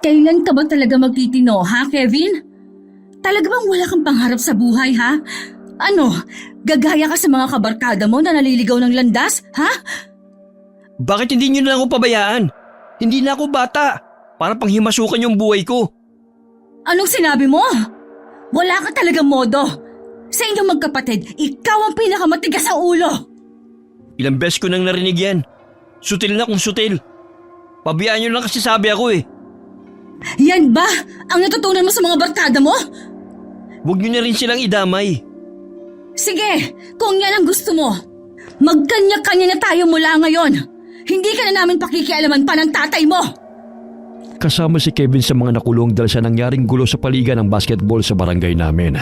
Kailan ka ba talaga magtitino, ha, Kevin? Talaga bang wala kang pangarap sa buhay, ha? Ano, gagaya ka sa mga kabarkada mo na naliligaw ng landas, ha? Bakit hindi niyo na ako pabayaan? Hindi na ako bata. Para panghimasukan yung buhay ko. Anong sinabi mo? Wala ka talagang modo. Sa inyong magkapatid, ikaw ang pinakamatigas sa ulo. Ilang beses ko nang narinig yan. Sutil na kung sutil. Pabayaan niyo lang kasi sabi ako eh. Yan ba ang natutunan mo sa mga barkada mo? Huwag niyo na rin silang idamay. Sige, kung yan ang gusto mo. Magkanya-kanya na tayo mula ngayon. Hindi ka na namin pakikialaman pa ng tatay mo. Kasama si Kevin sa mga nakulong dahil sa nangyaring gulo sa paligan ng basketball sa barangay namin.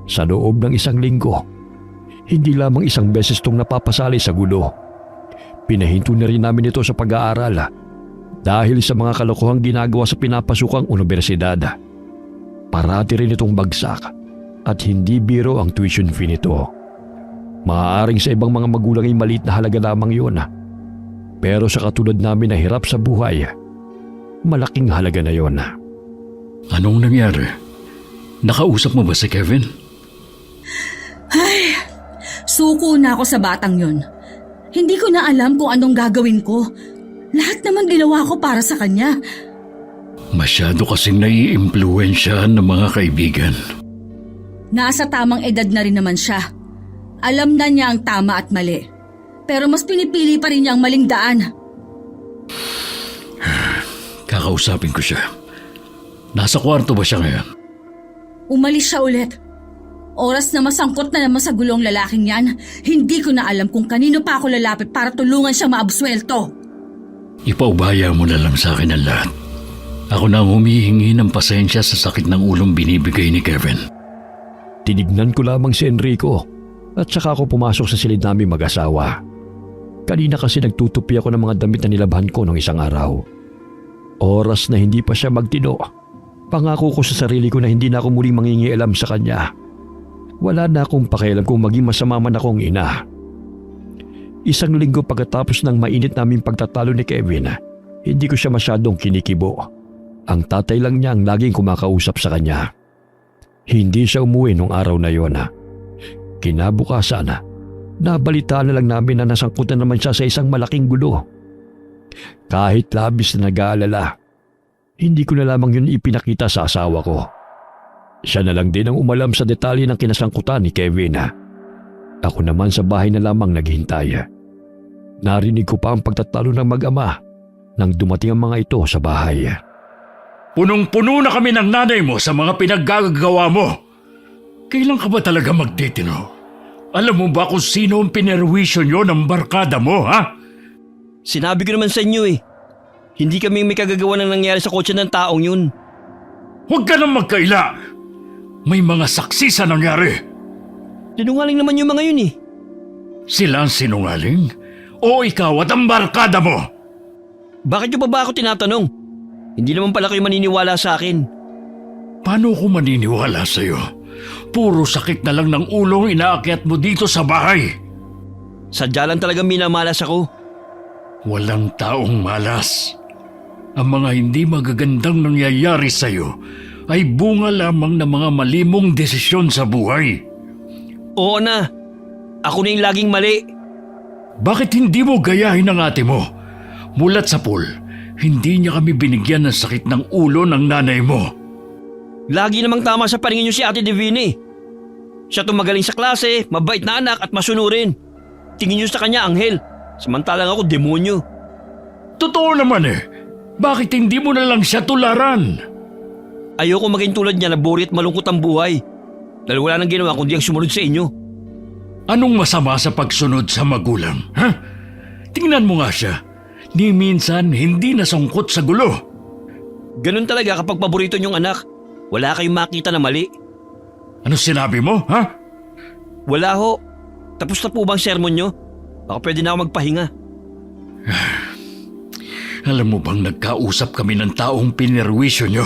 Sa loob ng isang linggo, hindi lamang isang beses itong napapasali sa gulo. Pinahinto na rin namin ito sa pag-aaral dahil sa mga kalokohang ginagawa sa pinapasukang universidad. Parati rin itong bagsak at hindi biro ang tuition fee nito. Maaaring sa ibang mga magulang ay maliit na halaga lamang yun. Pero sa katulad namin na hirap sa buhay, malaking halaga na yon. Anong nangyari? Nakausap mo ba si Kevin? Ay, suko na ako sa batang yon. Hindi ko na alam kung anong gagawin ko. Lahat naman ginawa ko para sa kanya. Masyado kasing nai-impluwensyahan ng mga kaibigan. Nasa tamang edad na rin naman siya. Alam na niya ang tama at mali. Pero mas pinipili pa rin niya ang maling daan. Kakausapin ko siya. Nasa kwarto ba siya ngayon? Umalis siya ulit. Oras na masangkot na naman sa gulong lalaking yan, hindi ko na alam kung kanino pa ako lalapit para tulungan siyang maabsuelto. Ipaubaya mo na lang sa akin ang lahat. Ako na ang humihingi ng pasensya sa sakit ng ulong binibigay ni Kevin. Tinignan ko lamang si Enrico at saka ako pumasok sa silid namin mag-asawa. Kanina kasi nagtutupi ako ng mga damit na nilabhan ko nung isang araw. Oras na hindi pa siya magtino, pangako ko sa sarili ko na hindi na ako muling mangingialam sa kanya. Wala na akong pakialam kung maging masama man akong ina. Isang linggo pagkatapos ng mainit naming pagtatalo ni Kevin, hindi ko siya masyadong kinikibo. Ang tatay lang niya ang laging kumakausap sa kanya. Hindi siya umuwi nung araw na yon. Kinabukasan, nabalitaan na lang namin na nasangkutan naman siya sa isang malaking gulo. Kahit labis na nag-aalala, hindi ko na lamang yun ipinakita sa asawa ko. Siya na lang din ang umalam sa detalye ng kinasangkutan ni Kevin. Ako naman sa bahay na lamang naghintay. Narinig ko pa ang pagtatalo ng mag-ama nang dumating ang mga ito sa bahay. Punong-puno na kami ng nanay mo sa mga pinaggagawa mo. Kailan ka ba talaga magtitino? Alam mo ba kung sino ang pinerwisyo nyo ng barkada mo, ha? Sinabi ko naman sa inyo eh. Hindi kami may kagagawa ng nangyari sa kotse ng taong yun. Huwag ka nang magkaila. May mga saksi sa nangyari. Sinungaling naman yung mga yun eh. Sila ang sinungaling? O ikaw at ang barkada mo? Bakit nyo pa ba ako tinatanong? Hindi naman pala kayo maniniwala sa akin. Paano ko maniniwala sa'yo? Puro sakit na lang ng ulong inaakyat mo dito sa bahay. Sadya lang talagang minamalas ako. Walang taong malas. Ang mga hindi magagandang nangyayari sa'yo ay bunga lamang ng mga malimong desisyon sa buhay. Oo na. Ako na yung laging mali. Bakit hindi mo gayahin ang ate mo? Mulat sa pool, hindi niya kami binigyan ng sakit ng ulo ng nanay mo. Lagi namang tama sa paningin niyo si Ate Divine. Siya itong magaling sa klase, mabait na anak at masunurin. Tingin niyo sa kanya anghel, samantalang ako demonyo. Totoo naman eh. Bakit hindi mo na lang siya tularan? Ayoko maging tulad niya na buri at malungkot ang buhay. Dahil wala nang ginawa kundi ang sumunod sa inyo. Anong masama sa pagsunod sa magulang, ha? Tingnan mo nga siya. Ni minsan hindi nasungkot sa gulo. Ganun talaga kapag paborito niyong anak. Wala kayong makita na mali. Ano sinabi mo, ha? Wala ho. Tapos na po bang sermon niyo? Baka pwede na ako magpahinga. Alam mo bang nagkausap kami ng taong pinerwisyo nyo?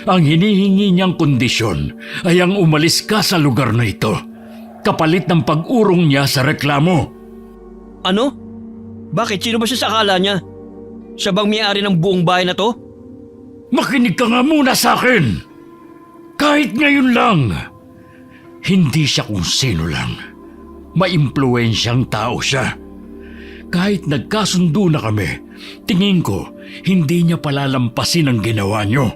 Ang hinihingi niyang kondisyon ay ang umalis ka sa lugar na ito, kapalit ng pag-urong niya sa reklamo. Ano? Bakit? Sino ba siya sa akala niya? Siya bang may-ari ng buong bahay na to? Makinig ka nga muna sa akin! Kahit ngayon lang, hindi siya kung sino lang. Maimpluwensyang tao siya. Kahit nagkasundo na kami, tingin ko, hindi niya palalampasin ang ginawa niyo.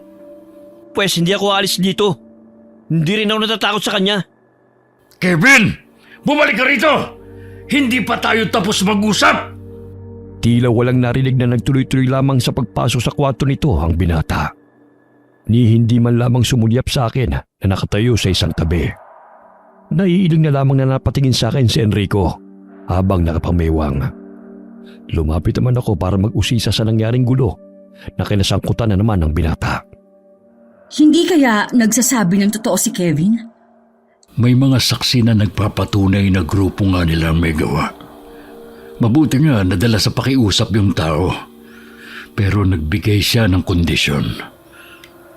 Pwes hindi ako alis dito. Hindi rin ako natatakot sa kanya. Kevin! Bumalik ka rito! Hindi pa tayo tapos mag-usap! Tila walang narinig na nagtuloy-tuloy lamang sa pagpasok sa kwarto nito ang binata. Ni hindi man lamang sumulyap sa akin na nakatayo sa isang tabi. Naiiling na lamang na napatingin sa akin si Enrico habang nakapamewang. Lumapit naman ako para mag-usisa sa nangyaring gulo na kinasangkutan na naman ng binata. Hindi kaya nagsasabi ng totoo si Kevin? May mga saksi na nagpapatunay na grupo nga nila ang may gawa. Mabuti nga nadala sa pakiusap yung tao. Pero nagbigay siya ng kondisyon.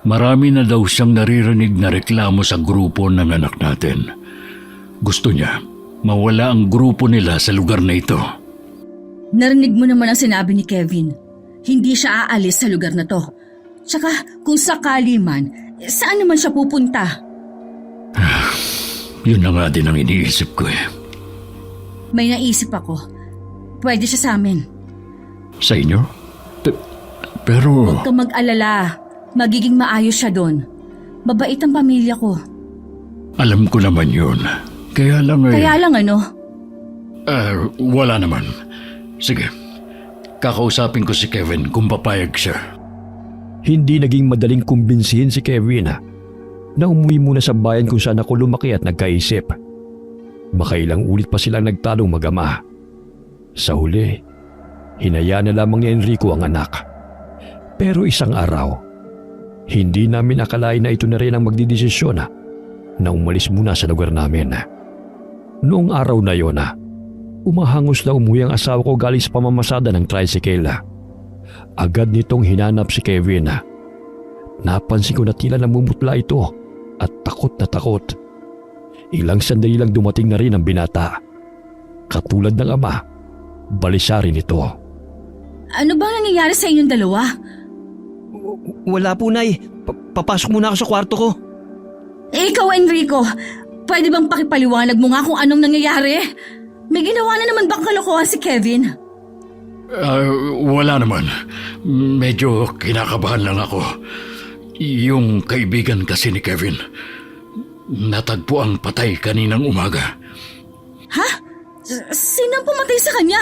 Marami na daw siyang naririnig na reklamo sa grupo ng anak natin. Gusto niya mawala ang grupo nila sa lugar na ito. Narinig mo naman ang sinabi ni Kevin. Hindi siya aalis sa lugar na to. Tsaka kung sakali man, saan naman siya pupunta? Yun na nga din ang iniisip ko eh. May naisip ako. Pwede siya sa amin. Sa inyo? Pero... Huwag kang mag-alala. Magiging maayos siya doon. Mabait ang pamilya ko. Alam ko naman yun. Kaya lang eh... Kaya lang ano? Wala naman. Sige. Kakausapin ko si Kevin kung papayag siya. Hindi naging madaling kumbinsihin si Kevin na umuwi muna sa bayan kung saan ako lumaki at nagkaisip. Makailang ulit pa silang nagtalong mag-ama. Sa huli, hinayaan na lamang ni Enrico ang anak. Pero isang araw, hindi namin akalain na ito na rin ang magdidesisyon na umalis muna sa lugar namin. Noong araw na yon, umahangos na umuwi ang asawa ko galing sa pamamasada ng tricycle. Agad nitong hinanap si Kevin. Napansin ko na tila namumutla ito at takot na takot. Ilang sandali lang dumating na rin ang binata. Katulad ng ama, balisa rin ito. Ano bang nangyayari sa inyong dalawa? Wala po, Nay. Papasok muna ako sa kwarto ko. Ikaw, Enrico, pwede bang pakipaliwanag mo nga kung anong nangyayari? May ginawa na naman bang kalokohan si Kevin? Wala naman. Medyo kinakabahan lang ako. Yung kaibigan kasi ni Kevin, natagpo ang patay kaninang umaga. Ha? Sino ang pumatay sa kanya?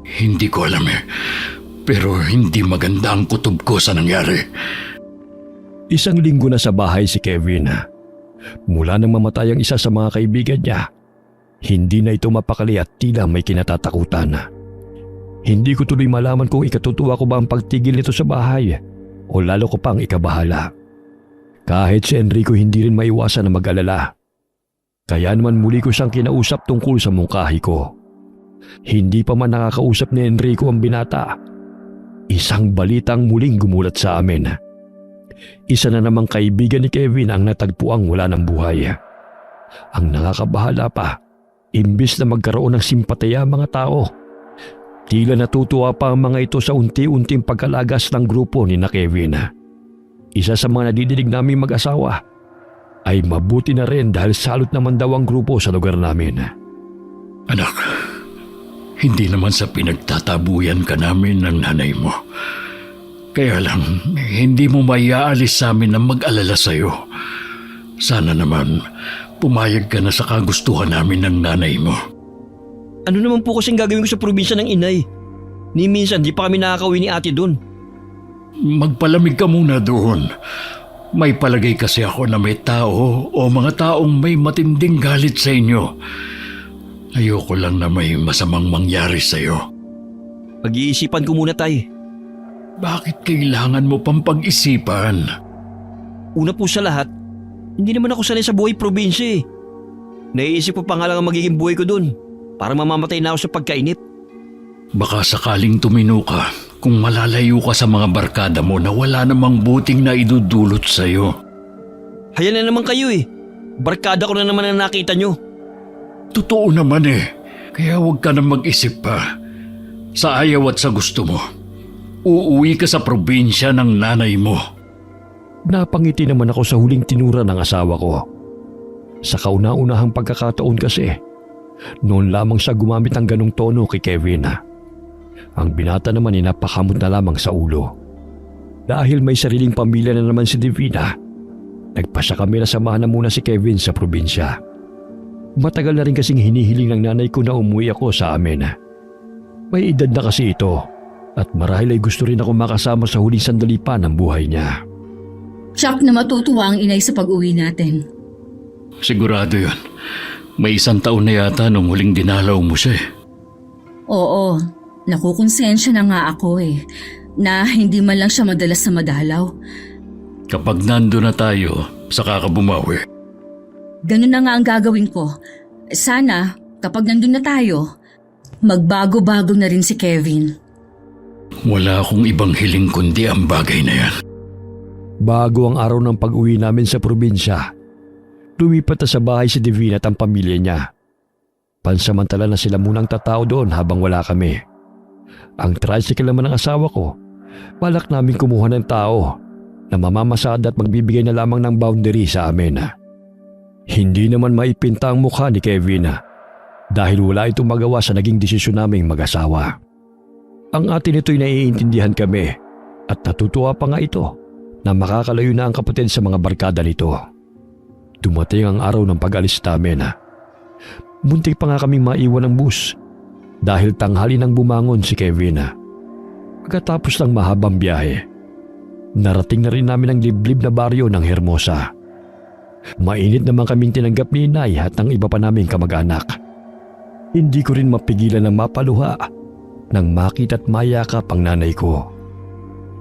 Hindi ko alam eh. Pero hindi maganda ang kutob ko sa nangyari. Isang linggo na sa bahay si Kevin. Mula nang mamatay ang isa sa mga kaibigan niya, hindi na ito mapakali at tila may kinatatakutan. Hindi ko tuloy malaman kung ikatutuwa ko ba ang pagtigil nito sa bahay o lalo ko pang ikabahala. Kahit si Enrico hindi rin maiwasan na mag-alala. Kaya naman muli ko siyang kinausap tungkol sa mungkahi ko. Hindi pa man nakakausap ni Enrico ang binata. Isang balitang muling gumulat sa amin. Isa na namang kaibigan ni Kevin ang natagpuang wala ng buhay. Ang nakakabahala pa, imbis na magkaroon ng simpatya ang mga tao, tila natutuwa pa ang mga ito sa unti-unting pagkalagas ng grupo ni na Kevin. Isa sa mga nadidinig naming mag-asawa ay mabuti na rin dahil salot naman daw ang grupo sa lugar namin. Anak, hindi naman sa pinagtatabuyan ka namin ng nanay mo. Kaya lang, hindi mo maiaalis sa amin na mag-alala sa'yo. Sana naman, pumayag ka na sa kagustuhan namin ng nanay mo. Ano naman po kasing gagawin ko sa probinsya ng inay? Ni minsan di pa kami nakakauwi ni ate doon. Magpalamig ka muna doon. May palagay kasi ako na may tao o mga taong may matinding galit sa inyo. Ayoko lang na may masamang mangyari sa'yo. Pag-iisipan ko muna, Tay. Bakit kailangan mo pang pag-isipan? Una po sa lahat, hindi naman ako sanay sa buhay probinsya eh. Naiisip ko pa nga lang ang magiging buhay ko doon. Para mamamatay na ako sa pagkainip. Baka sakaling tumino ka kung malalayo ka sa mga barkada mo na wala namang buting na idudulot sa'yo. Haya na naman kayo eh. Barkada ko na naman ang nakita nyo. Totoo naman eh. Kaya huwag ka na mag-isip pa. Sa ayaw at sa gusto mo. uuwi ka sa probinsya ng nanay mo. Napangiti naman ako sa huling tinura ng asawa ko. Sa kauna-unahang pagkakataon kasi, noon lamang siya gumamit ng ganong tono kay Kevin. Ang binata naman ay napakamot na lamang sa ulo. Dahil may sariling pamilya na naman si Divina, nagpasya kami na samahan na muna si Kevin sa probinsya. Matagal na rin kasing hinihiling ng nanay ko na umuwi ako sa amin. May edad na kasi ito at marahil ay gusto rin ako makasama sa huling sandali pa ng buhay niya. Tsak na matutuwa ang inay sa pag-uwi natin. Sigurado yun. May 1 taon na yata nung huling dinalaw mo siya eh. Oo, nakukonsensya na nga ako na hindi man lang siya madalas na madalaw. Kapag nando na tayo, saka ka bumawi. Ganun na nga ang gagawin ko. Sana, kapag nandun na tayo, magbago-bago na rin si Kevin. Wala akong ibang hiling kundi ang bagay na yan. Bago ang araw ng pag-uwi namin sa probinsya, lumipat na sa bahay si Divina at ang pamilya niya. Pansamantala na sila munang tatao doon habang wala kami. Ang tricycle naman ng asawa ko, balak namin kumuha ng tao na mamamasada at magbibigay na lamang ng boundary sa amin. Hindi naman maipinta ang mukha ni Kevin dahil wala itong magawa sa naging desisyon naming mag-asawa. Ang atin ito'y naiintindihan kami at natutuwa pa nga ito na makakalayo na ang kapatid sa mga barkada nito. Dumating ang araw ng pag-alis namin. Muntik pa nga kaming maiwan ng bus dahil tanghali nang bumangon si Kevin. Pagkatapos ng mahabang biyahe, narating na rin namin ang liblib na baryo ng Hermosa. Mainit naman kaming tinanggap ni Inay at ng iba pa naming kamag-anak. Hindi ko rin mapigilan na mapaluha nang makita at mayakap ang nanay ko.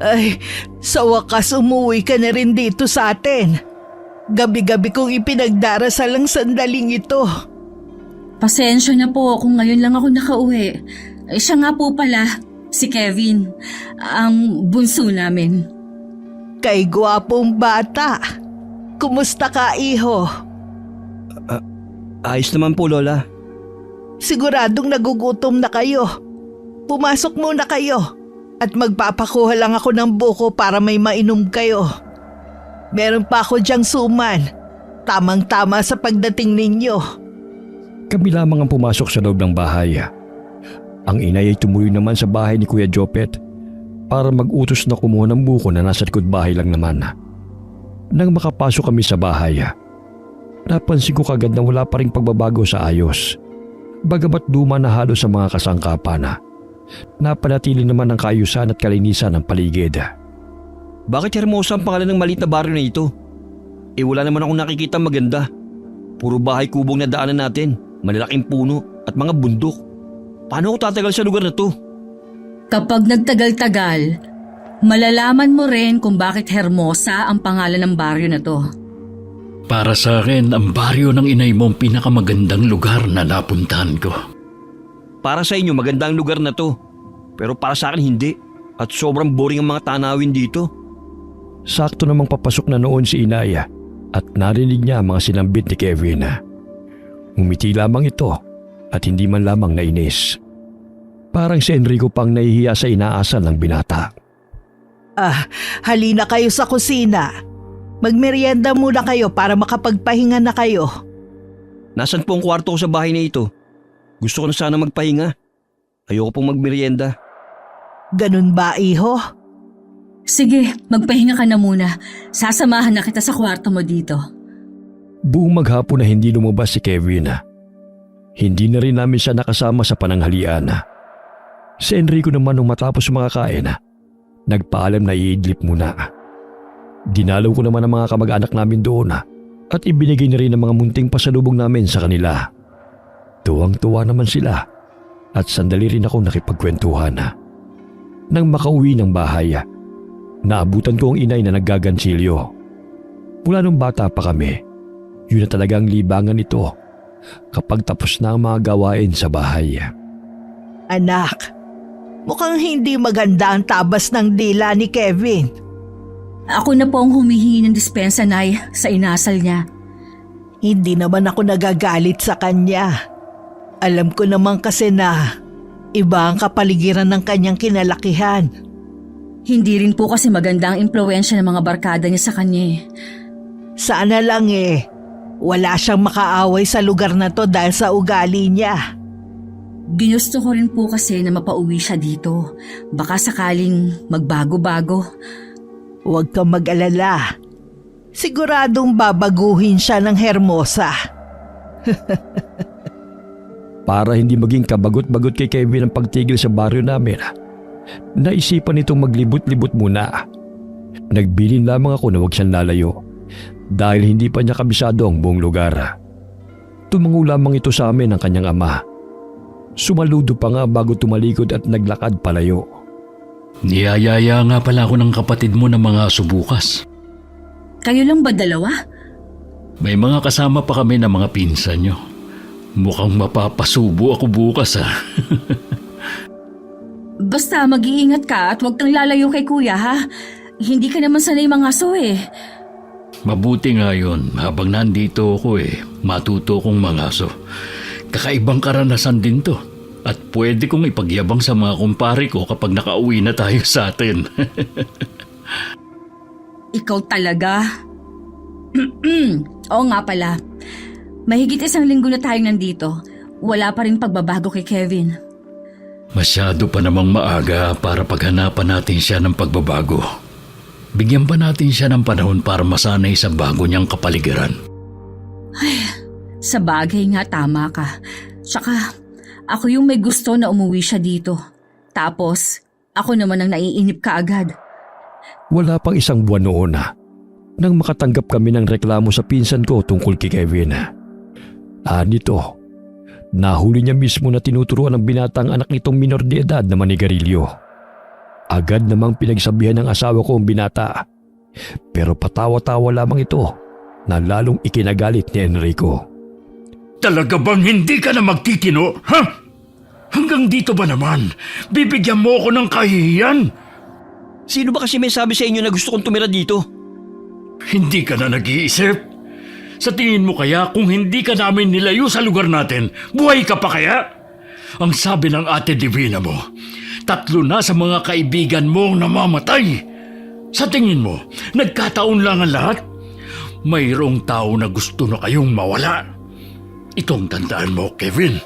Ay, sa wakas umuwi ka na rin dito sa atin. Gabi-gabi kong ipinagdarasal ang sandaling ito. Pasensya na po kung ngayon lang ako nakauwi. Siya nga po pala, si Kevin, ang bunso namin. Kay gwapong bata. Kumusta ka, iho? Ayos naman po, Lola. Siguradong nagugutom na kayo. Pumasok muna kayo at magpapakuha lang ako ng buko para may mainom kayo. Meron pa ako diyang suman. Tamang-tama sa pagdating ninyo. Kami lamang ang pumasok sa loob ng bahay. Ang inay ay tumuloy naman sa bahay ni Kuya Jopet para mag-utos na kumuha ng buko na nasa likod bahay lang naman. Nang makapasok kami sa bahay, napansin ko kagad na wala pa ring pagbabago sa ayos. Bagamat luma na halos sa mga kasangkapan, napanatili naman ang kaayusan at kalinisan ng paligid. Bakit Hermosa ang pangalan ng maliit na baryo na ito? Wala naman akong nakikita maganda. Puro bahay kubong na daanan natin, malalaking puno at mga bundok. Paano ako tatagal sa lugar na to? Kapag nagtagal-tagal, malalaman mo rin kung bakit Hermosa ang pangalan ng baryo na to. Para sa akin, ang baryo ng inay mo ang pinakamagandang lugar na napuntahan ko. Para sa inyo maganda ang lugar na to, pero para sa akin hindi. At sobrang boring ang mga tanawin dito. Sakto namang papasok na noon si Inay at narinig niya ang mga sinambit ni Kevin. Umiti lamang ito at hindi man lamang nainis. Parang si Enrico pang nahihiya sa inaasal ng binata. Halina kayo sa kusina. Magmerienda muna kayo para makapagpahinga na kayo. Nasaan po ang kwarto ko sa bahay na ito? Gusto ko na sana magpahinga. Ayoko pong magmerienda. Ganun ba, iho? Sige, magpahinga ka na muna. Sasamahan na kita sa kwarto mo dito. Buong maghapon na hindi lumabas si Kevin. Hindi na rin namin siya nakasama sa pananghalian. Si Enrico naman nung matapos makakain, nagpaalam na iidlip muna. Dinalaw ko naman ang mga kamag-anak namin doon at ibinigay na rin ang mga munting pasalubong namin sa kanila. Tuwang-tuwa naman sila at sandali rin ako nakipagkwentuhan. Nang makauwi ng bahay, naabutan ko ang inay na naggagansilyo. Mula nung bata pa kami, yun na talagang libangan ito kapag tapos na ang mga gawain sa bahay. Anak, mukhang hindi maganda ang tabas ng dila ni Kevin. Ako na po ang humihingi ng dispensa, Nay, sa inasal niya. Hindi naman ako nagagalit sa kanya. Alam ko naman kasi na iba ang kapaligiran ng kanyang kinalakihan. Hindi rin po kasi maganda ang impluwensya ng mga barkada niya sa kanya eh. Sana lang wala siyang makaaway sa lugar na to dahil sa ugali niya. Ginusto ko rin po kasi na mapauwi siya dito. Baka sakaling magbago-bago. Huwag kang mag-alala. Siguradong babaguhin siya ng Hermosa. Para hindi maging kabagot-bagot kay Kevin ang pagtigil sa baryo namin, naisipan nitong maglibot-libot muna. Nagbilin lamang ako na huwag siyang lalayo dahil hindi pa niya kabisado ang buong lugar. Tumango lamang ito sa amin ng kanyang ama. Sumaludo pa nga bago tumalikod at naglakad palayo. Niyayaya nga pala ako ng kapatid mo ng mga aso bukas. Kayo lang ba dalawa? May mga kasama pa kami ng mga pinsan nyo. Mukhang mapapasubo ako bukas ah. Basta mag-iingat ka at huwag kang lalayo kay kuya ha. Hindi ka naman sanay mga aso eh. Mabuti nga yun, habang nandito ako matuto kong mangaso. Kakaibang karanasan din to. At pwede kong ipagyabang sa mga kumpare ko kapag nakauwi na tayo sa atin. Ikaw talaga. Oo nga pala. Mahigit 1 linggo na tayong nandito. Wala pa rin pagbabago kay Kevin. Masyado pa namang maaga para paghanapan natin siya ng pagbabago. Bigyan pa natin siya ng panahon para masanay sa bago niyang kapaligiran. Sa bagay nga tama ka. Tsaka ako yung may gusto na umuwi siya dito. Tapos ako naman ang naiinip ka agad. Wala pang 1 buwan noon nang makatanggap kami ng reklamo sa pinsan ko tungkol kay Kevin. Nito, nahuli niya mismo na tinuturuan ng binatang anak nitong minor de edad na manigarilyo. Agad namang pinagsabihan ng asawa ko ang binata. Pero patawa-tawa lamang ito na lalong ikinagalit ni Enrico. Talaga bang hindi ka na magtitino, ha? Hanggang dito ba naman? Bibigyan mo ako ng kahihiyan? Sino ba kasi may sabi sa inyo na gusto kong tumira dito? Hindi ka na nag-iisip? Sa tingin mo kaya kung hindi ka namin nilayo sa lugar natin, buhay ka pa kaya? Ang sabi ng Ate Divina mo, 3 na sa mga kaibigan mo namamatay. Sa tingin mo, nagkataon lang ang lahat? Mayroong tao na gusto na kayong mawala. Itong tandaan mo, Kevin.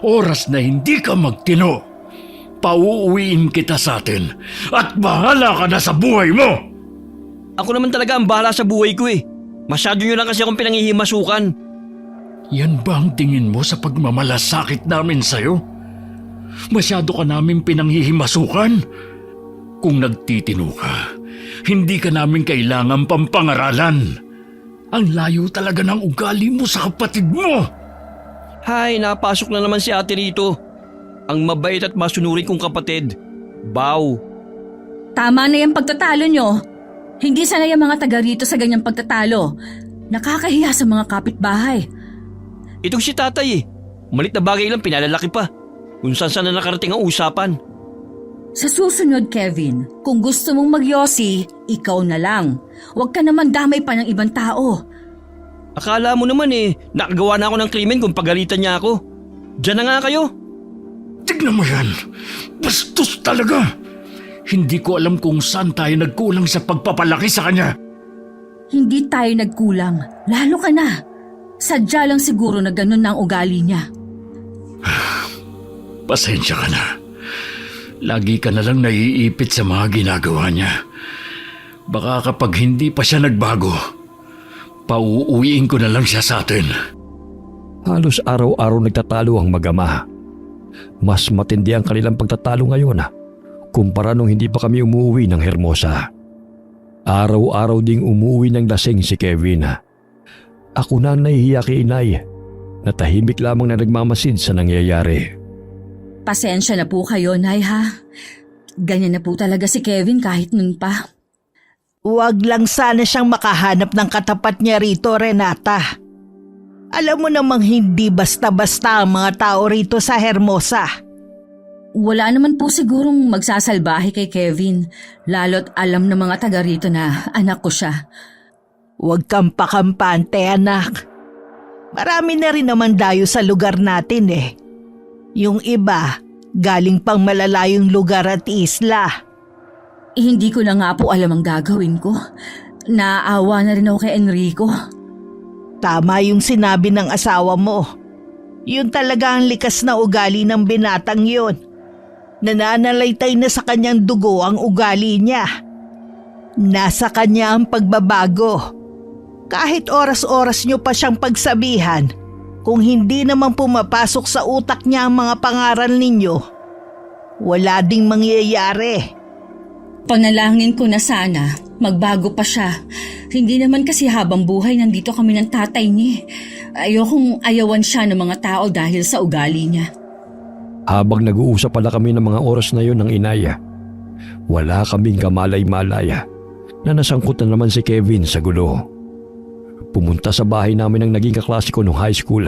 Oras na hindi ka magtino, pauuwiin kita sa atin at bahala ka na sa buhay mo. Ako naman talaga ang bahala sa buhay ko eh. Masyado nyo lang kasi akong pinangihimasukan. Yan ba ang tingin mo sa pagmamalasakit namin sa'yo? Masyado ka namin pinanghihimasukan? Kung nagtitino ka, hindi ka namin kailangan pampangaralan. Ang layo talaga ng ugali mo sa kapatid mo. Hay, napasok na naman si ate rito. Ang mabait at masunurin kong kapatid. Bow. Tama na yung pagtatalo nyo. Hindi sanay ang mga taga rito sa ganyang pagtatalo. Nakakahiya sa mga kapitbahay. Itong si tatay eh. Malit na bagay lang pinalalaki pa. Kung saan na nakarating ang usapan. Sa susunod, Kevin, kung gusto mong magyosi, ikaw na lang. Huwag ka naman damay pa ng ibang tao. Akala mo naman eh, nakagawa na ako ng krimen kung pagalitan niya ako. Diyan na nga kayo. Tignan mo yan. Bastos talaga. Hindi ko alam kung saan tayo nagkulang sa pagpapalaki sa kanya. Hindi tayo nagkulang. Lalo ka na. Sadya lang siguro na ganun na ang ugali niya. Pasensya ka na. Lagi ka na lang naiipit sa mga ginagawa niya. Baka kapag hindi pa siya nagbago, pauuwiin ko na lang siya sa atin. Halos araw-araw nagtatalo ang mag-ama. Mas matindi ang kanilang pagtatalo ngayon kumpara nung hindi pa kami umuwi ng Hermosa. Araw-araw ding umuwi ng lasing si Kevin. Ako na nahihiya kay inay na tahimik lamang na nagmamasid sa nangyayari. Pasensya na po kayo, Nay, ha? Ganyan na po talaga si Kevin kahit nun pa. Huwag lang sana siyang makahanap ng katapat niya rito, Renata. Alam mo namang hindi basta-basta ang mga tao rito sa Hermosa. Wala naman po sigurong magsasalbahe kay Kevin, lalo't alam ng mga taga rito na anak ko siya. Huwag kang pakampante, anak. Marami na rin naman dayo sa lugar natin eh. Yung iba, galing pang malalayong lugar at isla. Hindi ko na nga po alam ang gagawin ko. Naaawa na rin ako kay Enrico. Tama yung sinabi ng asawa mo. Yun talaga ang likas na ugali ng binatang yun. Nananalaytay na sa kanyang dugo ang ugali niya. Nasa kanya ang pagbabago. Kahit oras-oras nyo pa siyang pagsabihan, kung hindi naman pumapasok sa utak niya ang mga pangaral ninyo, wala ding mangyayari. Panalangin ko na sana, magbago pa siya. Hindi naman kasi habang buhay nandito kami ng tatay niya. Ayokong ayawan siya ng mga tao dahil sa ugali niya. Habang nag-uusap pala kami ng mga oras na yon ng inaya, wala kaming kamalay-malaya na nasangkot na naman si Kevin sa gulo. Pumunta sa bahay namin ang naging kaklase ko nung high school.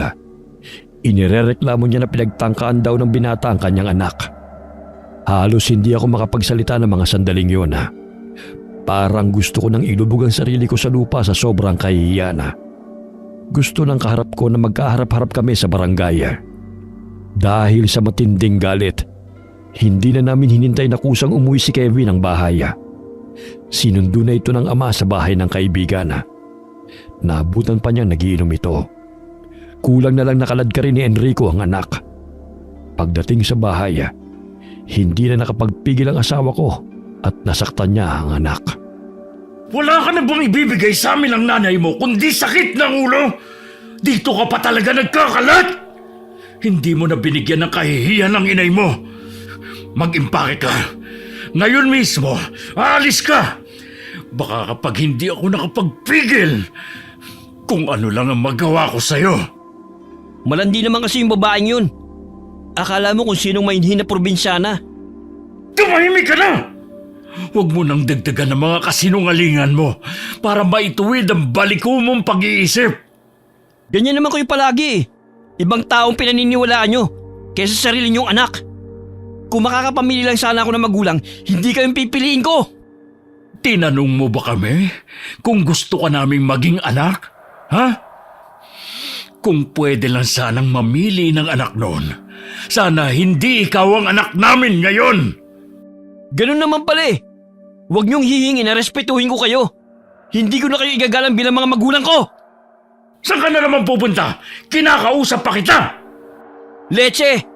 Inirereklamo niya na pinagtangkaan daw ng binata ang kanyang anak. Halos hindi ako makapagsalita ng mga sandaling yon. Parang gusto ko nang ilubog ang sarili ko sa lupa sa sobrang kahihiyan. Gusto ng kaharap ko na magkaharap-harap kami sa barangay. Dahil sa matinding galit, hindi na namin hinintay na kusang umuwi si Kevin ng bahay. Sinundo na ito ng ama sa bahay ng kaibigan. Naabutan pa niyang nagiinom ito. Kulang na lang nakalad ka rin ni Enrico ang anak. Pagdating sa bahay, hindi na nakapagpigil ang asawa ko at nasaktan niya ang anak. Wala ka na bang ibibigay sa amin ng nanay mo kundi sakit ng ulo? Dito ka pa talaga nagkakalat! Hindi mo na binigyan ng kahihiyan ng inay mo. Mag-impake ka. Ngayon mismo, aalis ka. Baka kapag hindi ako nakapagpigil, kung ano lang ang magawa ko sa'yo. Malandi naman kasi yung babaeng yun. Akala mo kung sinong mainhin na probinsyana. Tumahimik ka na! Huwag mo nang dagdagan ng mga kasinungalingan mo para maituwid ang baliko mong pag-iisip. Ganyan naman kayo palagi eh. Ibang taong pinaniniwalaan nyo kaysa sa sarili nyong anak. Kung makakapamili lang sana ako ng magulang, hindi kayong pipiliin ko. Tinanong mo ba kami kung gusto ka naming maging anak? Ha? Kung pwede lang sanang mamili ng anak noon, sana hindi ikaw ang anak namin ngayon. Ganun naman pala eh. Huwag niyong hihingin na respetuhin ko kayo. Hindi ko na kayo igagalang bilang mga magulang ko. Saan ka na naman pupunta? Kinakausap pa kita! Leche!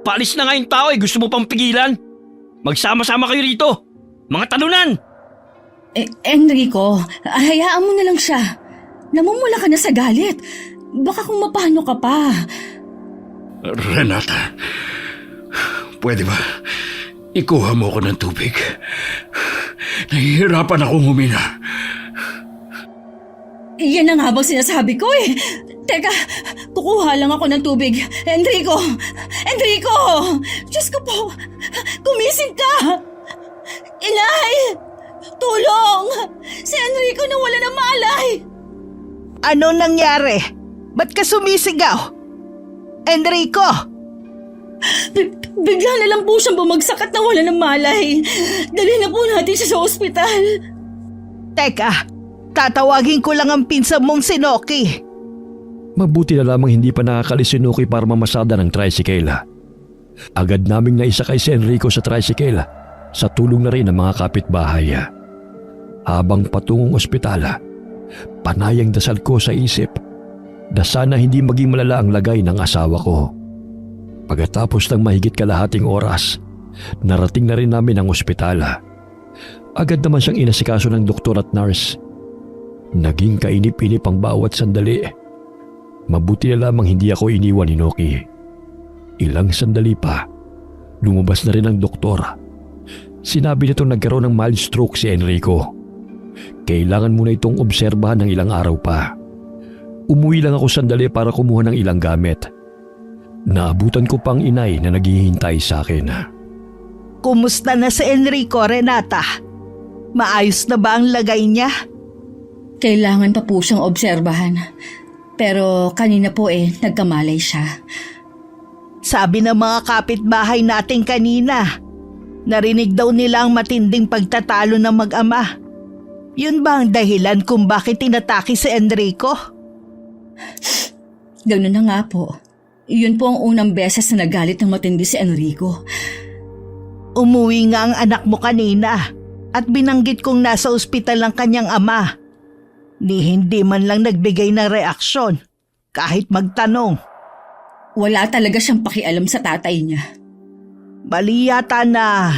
Paalis na nga yung tao eh. Gusto mo pang pigilan? Magsama-sama kayo rito. Mga talunan! Enrico, hayaan mo na lang siya. Namumula ka na sa galit. Baka kung mapano ka pa. Renata, pwede ba ikuha mo ako ng tubig? Nahihirapan akong huminga. Yan na nga bang sinasabi ko eh. Teka, kukuha lang ako ng tubig. Enrico! Enrico! Diyos ko po! Gumising ka! Inay! Tulong! Si Enrico nawala ng malay! Ano nangyari? Ba't ka sumisigaw? Enrico! Bigla na lang po siyang bumagsak at nawala ng malay. Dali na po natin siya sa ospital. Teka, tatawagin ko lang ang pinsan mong si Noki. Mabuti na lamang hindi pa nakakalis si Noki para mamasada ng tricycle. Agad naming naisakay si Enrico sa tricycle sa tulong na rin ng mga kapitbahay. Habang patungong ospital, panayang dasal ko sa isip na sana hindi maging malala ang lagay ng asawa ko. Pagkatapos ng mahigit kalahating oras, narating na rin namin ang ospital. Agad naman siyang inasikaso ng doktor at nurse. Naging kainip-inip ang bawat sandali. Mabuti na lamang hindi ako iniwan ni Noki. Ilang sandali pa, lumabas na rin ang doktor. Sinabi nitong nagkaroon ng mild stroke si Enrico. Kailangan muna itong obserbahan ng ilang araw pa. Umuwi lang ako sandali para kumuha ng ilang gamit. Naabutan ko pang inay na naghihintay sa akin. Kumusta na si Enrico, Renata? Maayos na ba ang lagay niya? Kailangan pa po siyang obserbahan. Pero kanina po nagkamalay siya. Sabi ng mga kapitbahay natin kanina, narinig daw nila ang matinding pagtatalo ng mag-ama. Yun ba ang dahilan kung bakit tinatake si Enrico? Ganun na nga po. Yun po ang unang beses na nagalit ng matindi si Enrico. Umuwi nga ang anak mo kanina. at binanggit kong nasa ospital ang kanyang ama. Ni hindi man lang nagbigay ng reaksyon kahit magtanong. Wala talaga siyang pakialam sa tatay niya. Mali yata na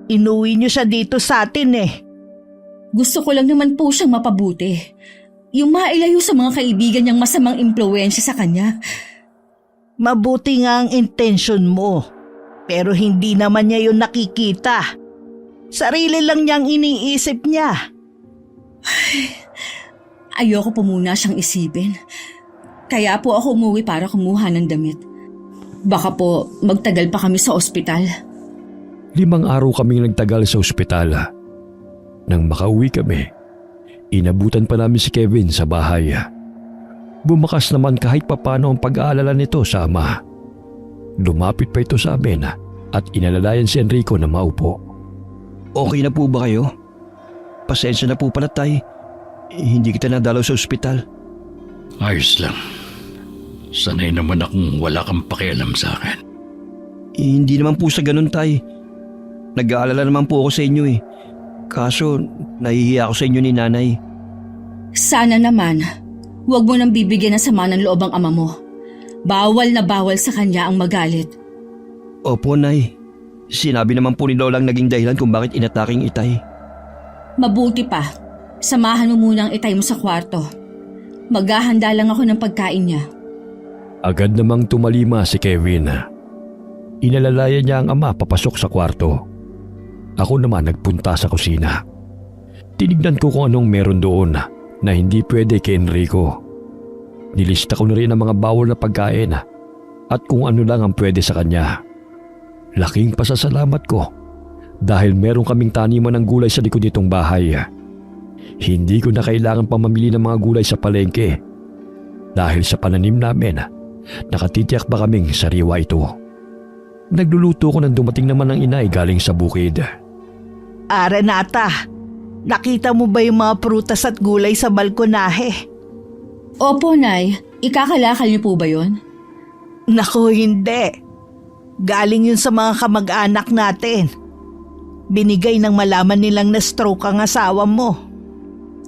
inuwi niyo siya dito sa atin eh. Gusto ko lang naman po siyang mapabuti. Yung mailayo sa mga kaibigan niyang masamang impluwensya sa kanya. Mabuti nga ang intensyon mo, pero hindi naman niya yun nakikita. Sarili lang niyang iniisip niya. Ayoko po muna siyang isipin. Kaya po ako umuwi para kumuha ng damit. Baka po magtagal pa kami sa ospital. 5 araw kaming nagtagal sa ospital. Nang makauwi kami, inabutan pa namin si Kevin sa bahay. Bumakas naman kahit papano ang pag-aalala nito sa ama. Lumapit pa ito sa amin at inalalayan si Enrico na maupo. Okay na po ba kayo? Pasensya na po pala, tay. Hindi kita nadalaw sa ospital. Ayos lang. Sanay naman akong wala kang pakialam sa akin. Hindi naman po sa ganun, tay. Nag-aalala naman po ako sa inyo eh. Kaso, nahihiya ako sa inyo ni nanay. Sana naman, huwag mo nang bibigyan ng sama ng loob ang ama mo. Bawal na bawal sa kanya ang magalit. Opo, nay. Sinabi naman po ni Lolang naging dahilan kung bakit inataking itay. Mabuti pa, samahan mo muna ang itay mo sa kwarto. Maghahanda lang ako ng pagkain niya. Agad namang tumalima si Kevin. Inalalayan niya ang ama papasok sa kwarto. Ako naman nagpunta sa kusina. Tinignan ko kung anong meron doon na hindi pwede kay Enrico. Nilista ko na rin ang mga bawal na pagkain at kung ano lang ang pwede sa kanya. Laking pasasalamat ko dahil meron kaming taniman ng gulay sa likod nitong bahay. Hindi ko na kailangan pang mamili ng mga gulay sa palengke dahil sa pananim namin, nakatitiyak pa kaming sariwa ito. Nagluluto ko nang dumating naman ng inay galing sa bukid. Renata, nakita mo ba yung mga prutas at gulay sa balkonahe? Opo, Nay. Ikakalakal niyo po ba yun? Naku, hindi. Galing yun sa mga kamag-anak natin. Binigay nang malaman nilang na-stroke ang asawa mo.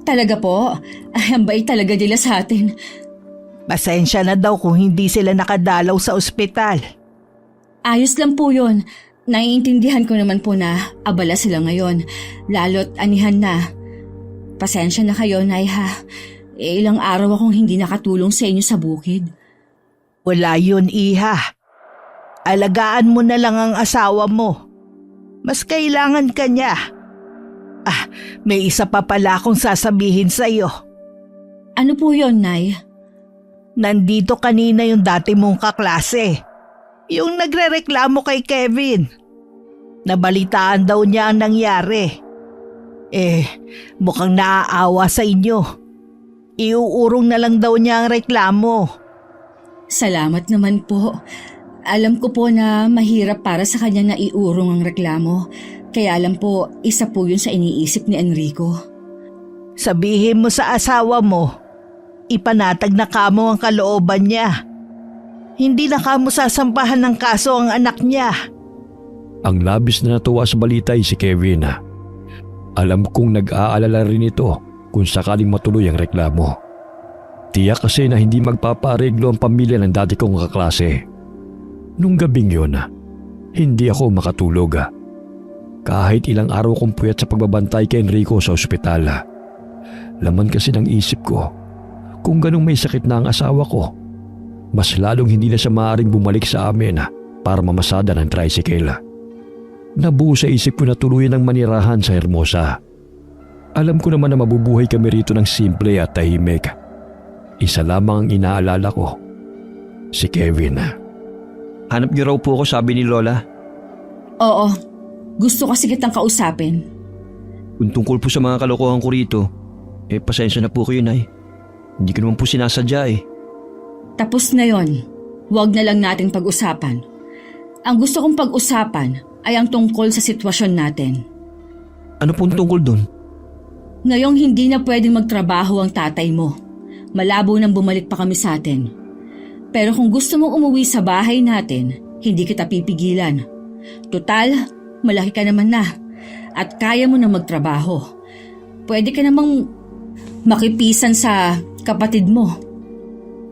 Talaga po? Ay, ang bait talaga nila sa atin. Pasensya na daw kung hindi sila nakadalaw sa ospital. Ayos lang po yun. Naiintindihan ko naman po na abala sila ngayon. Lalo't anihan na. Pasensya na kayo, Nay ha. Ilang araw akong hindi nakatulong sa inyo sa bukid. Wala yun, Iha. Alagaan mo na lang ang asawa mo. Mas kailangan ka niya. May isa pa pala akong sasabihin sa'yo. Ano po yon, Nay? Nandito kanina yung dati mong kaklase. Yung nagrereklamo kay Kevin. Nabalitaan daw niya ang nangyari. Mukhang naaawa sa inyo. Iuurong na lang daw niya ang reklamo. Salamat naman po. Alam ko po na mahirap para sa kanya na iurong ang reklamo. Kaya alam po, isa po yun sa iniisip ni Enrico. Sabihin mo sa asawa mo, ipanatag na kamo ang kalooban niya. Hindi na kamo sasampahan ng kaso ang anak niya. Ang labis na natuwa sa balita ay si Kevin. Alam kong nag-aalala rin ito kung sakaling matuloy ang reklamo. Tiyak kasi na hindi magpapareglo ang pamilya ng dati kong kaklase. Nung gabing yun, hindi ako makatulog. Kahit ilang araw kong puyat sa pagbabantay kay Enrico sa ospital. Laman kasi ng isip ko, kung ganong may sakit na ang asawa ko, mas lalong hindi na siya maaaring bumalik sa amin para mamasada ng tricycle. Nabuo sa isip ko na tuluyan ng manirahan sa Hermosa. Alam ko naman na mabubuhay kami rito ng simple at tahimik. Isa lamang ang inaalala ko, si Kevin. Hanap niyo raw po ako, sabi ni Lola. Oo, gusto kasi kitang kausapin. Kung tungkol po sa mga kalokohan ko rito, pasensya na po kayo, Nay. Hindi ko naman po sinasadya eh. Tapos na yon. Huwag na lang natin pag-usapan. Ang gusto kong pag-usapan ay ang tungkol sa sitwasyon natin. Ano pong tungkol doon? Ngayong hindi na pwedeng magtrabaho ang tatay mo. Malabo nang bumalik pa kami sa atin. Pero kung gusto mong umuwi sa bahay natin, hindi kita pipigilan. Total, malaki ka naman na. at kaya mo na magtrabaho, pwede ka namang makipisan sa kapatid mo.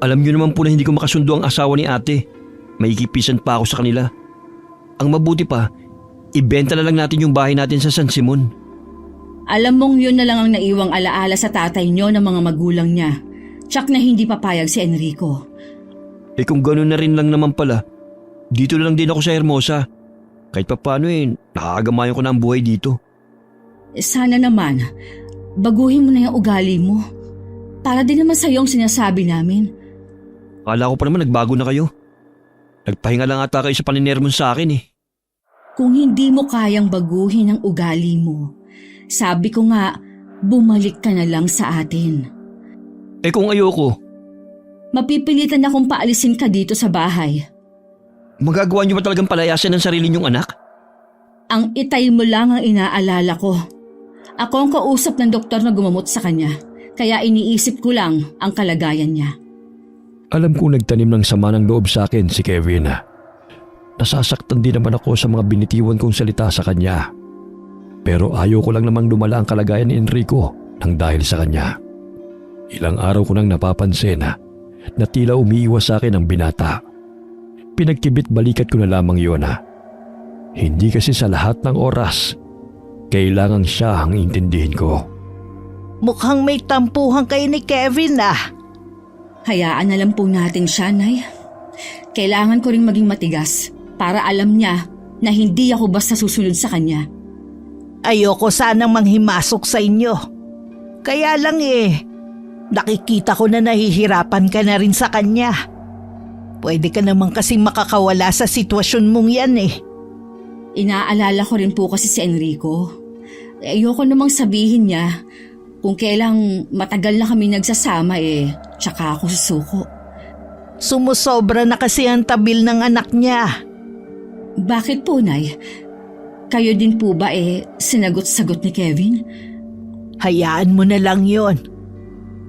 Alam niyo naman po na hindi ko makasundo ang asawa ni ate. Maikipisan pa ako sa kanila. Ang mabuti pa, ibenta na lang natin yung bahay natin sa San Simon. Alam mong yun na lang ang naiwang alaala sa tatay nyo ng mga magulang niya. Tsak na hindi papayag si Enrico. Eh kung gano'n na rin lang naman pala, dito na lang din ako sa Hermosa. Kahit paano nakakagamayan ko na ang buhay dito. Sana naman, baguhin mo na yung ugali mo. Para din naman sa'yo ang sinasabi namin. Akala ko pa naman nagbago na kayo. Nagpahinga lang ata kayo sa paninermon sa akin eh. Kung hindi mo kayang baguhin ang ugali mo, sabi ko nga, bumalik ka na lang sa atin. Eh kung ayoko, Mapipilitan akong paalisin ka dito sa bahay. magagawa niyo ba talagang palayasin ang sarili niyong anak? Ang itay mo lang ang inaalala ko. Ako ang kausap ng doktor na gumamot sa kanya, kaya iniisip ko lang ang kalagayan niya. Alam kong nagtanim ng sama ng loob sa akin si Kevin. Nasasaktan din naman ako sa mga binitiwan kong salita sa kanya. Pero ayaw ko lang namang lumala ang kalagayan ni Enrico nang dahil sa kanya. Ilang araw ko nang napapansin na tila umiiwas sa akin ang binata. Pinagkibit balikat ko na lamang yun. Hindi kasi sa lahat ng oras, kailangan siya ang intindihin ko. Mukhang may tampuhan kayo ni Kevin Hayaan na lang po natin siya, Nay. Kailangan ko ring maging matigas para alam niya na hindi ako basta susunod sa kanya. Ayoko sanang manghimasok sa inyo. Kaya lang nakikita ko na nahihirapan ka na rin sa kanya. Pwede ka naman kasing makakawala sa sitwasyon mong yan Inaalala ko rin po kasi si Enrico. Ayoko namang sabihin niya kung kailang matagal na kami nagsasama tsaka ako susuko. Sumusobra na kasi ang tabil ng anak niya. Bakit po, Nay? Kayo din po ba sinagot-sagot ni Kevin? Hayaan mo na lang yon.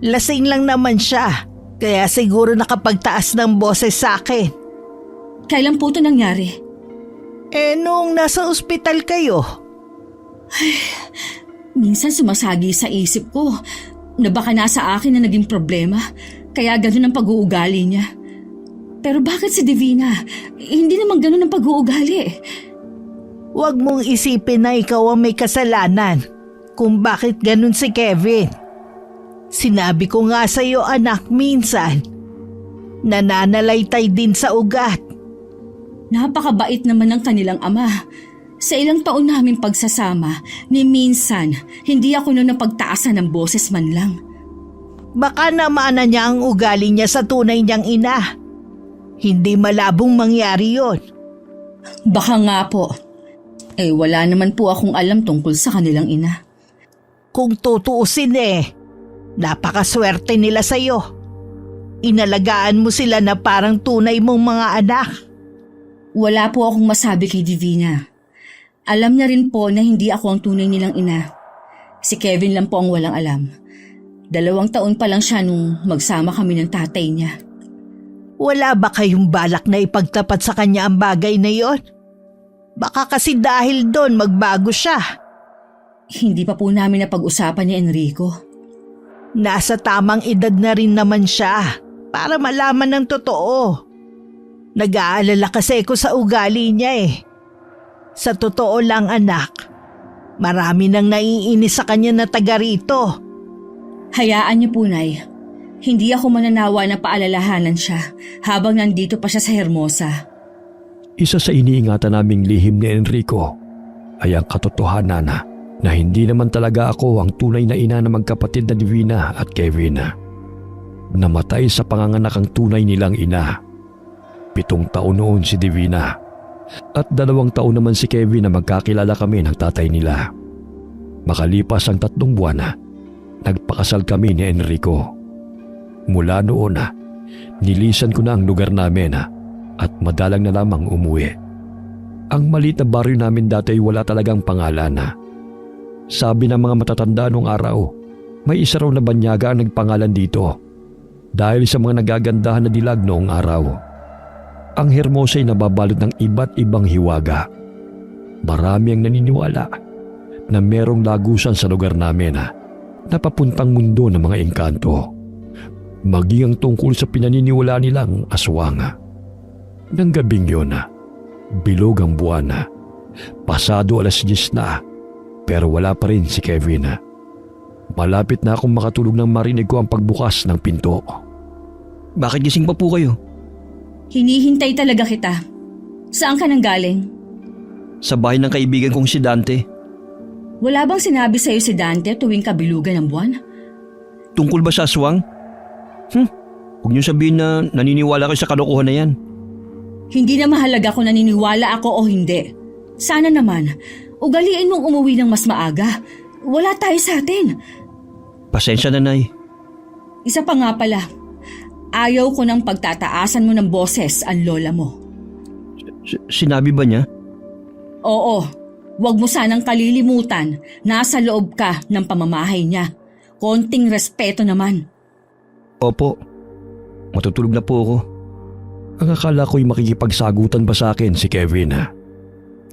Lasing lang naman siya, kaya siguro nakapagtaas ng boses sa akin. Kailan po ito nangyari? Nung nasa ospital kayo. Minsan sumasagi sa isip ko na baka nasa akin na naging problema, kaya ganun ang pag-uugali niya. Pero bakit si Divina? Hindi naman ganun ang pag-uugali. Huwag mong isipin na ikaw ang may kasalanan kung bakit ganun si Kevin. Sinabi ko nga sa iyo, anak, minsan nananalaytay din sa ugat. Napakabait naman ng kanilang ama. Sa ilang taon namin pagsasama, ni minsan hindi ako noon napagtaasan ng boses man lang. Baka namana niya ang ugali niya sa tunay niyang ina. Hindi malabong mangyari yon. Baka nga po. Wala naman po akong alam tungkol sa kanilang ina. Kung tutuusin napakaswerte nila sa'yo. Inalagaan mo sila na parang tunay mong mga anak. Wala po akong masabi kay Divina. Alam niya rin po na hindi ako ang tunay nilang ina. Si Kevin lang po ang walang alam. 2 taon pa lang siya nung magsama kami ng tatay niya. Wala ba kayong balak na ipagtapat sa kanya ang bagay na yon? Baka kasi dahil doon magbago siya. Hindi pa po namin napag-usapan ni Enrico. Nasa tamang edad na rin naman siya para malaman ng totoo. Nag-aalala kasi ko sa ugali niya Sa totoo lang, anak, marami nang naiinis sa kanya na taga rito. Hayaan niyo po, Nay. Hindi ako mananawa na paalalahanan siya habang nandito pa siya sa Hermosa. Isa sa iniingatan naming lihim ni Enrico ay ang katotohanan na hindi naman talaga ako ang tunay na ina ng magkapatid na Divina at Kevin. Namatay sa panganganak ang tunay nilang ina. 7 taon noon si Divina at 2 taon naman si Kevin na magkakilala kami ng tatay nila. Makalipas ang 3 buwan, nagpakasal kami ni Enrico. Mula noon, nilisan ko na ang lugar namin at madalang na lamang umuwi. Ang maliit na baryo namin dati ay wala talagang pangalan. Sabi ng mga matatanda noong araw, may isa raw na banyaga ang nagpangalan dito dahil sa mga nagagandahan na dilag noong araw. Ang Hermosa ay nababalot ng iba't ibang hiwaga. Marami ang naniniwala na merong lagusan sa lugar namin na papuntang mundo ng mga engkanto. Maging ang tungkol sa pinaniniwala nilang aswang. Nang gabing yun, bilog ang buwan. Pasado 10:00 na, pero wala pa rin si Kevin. Malapit na akong makatulog nang marinig ko ang pagbukas ng pinto. Bakit gising pa po kayo? Hinihintay talaga kita. Saan ka nang galing? Sa bahay ng kaibigan kong si Dante. Wala bang sinabi sa'yo si Dante tuwing kabilugan ng buwan? Tungkol ba sa aswang? Huwag niyo sabihin na naniniwala kayo sa kalokohan na yan. Hindi na mahalaga kung naniniwala ako o hindi. Sana naman, ugaliin mong umuwi ng mas maaga. Wala tayo sa atin. Pasensya na, Nay. Isa pa nga pala, ayaw ko ng pagtataasan mo ng boses ang lola mo. Sinabi ba niya? Oo, wag mo sanang kalilimutan, nasa loob ka ng pamamahay niya. Konting respeto naman. Opo. Matutulog na po ako. Ang akala ko'y makikipagsagutan ba sa akin si Kevin.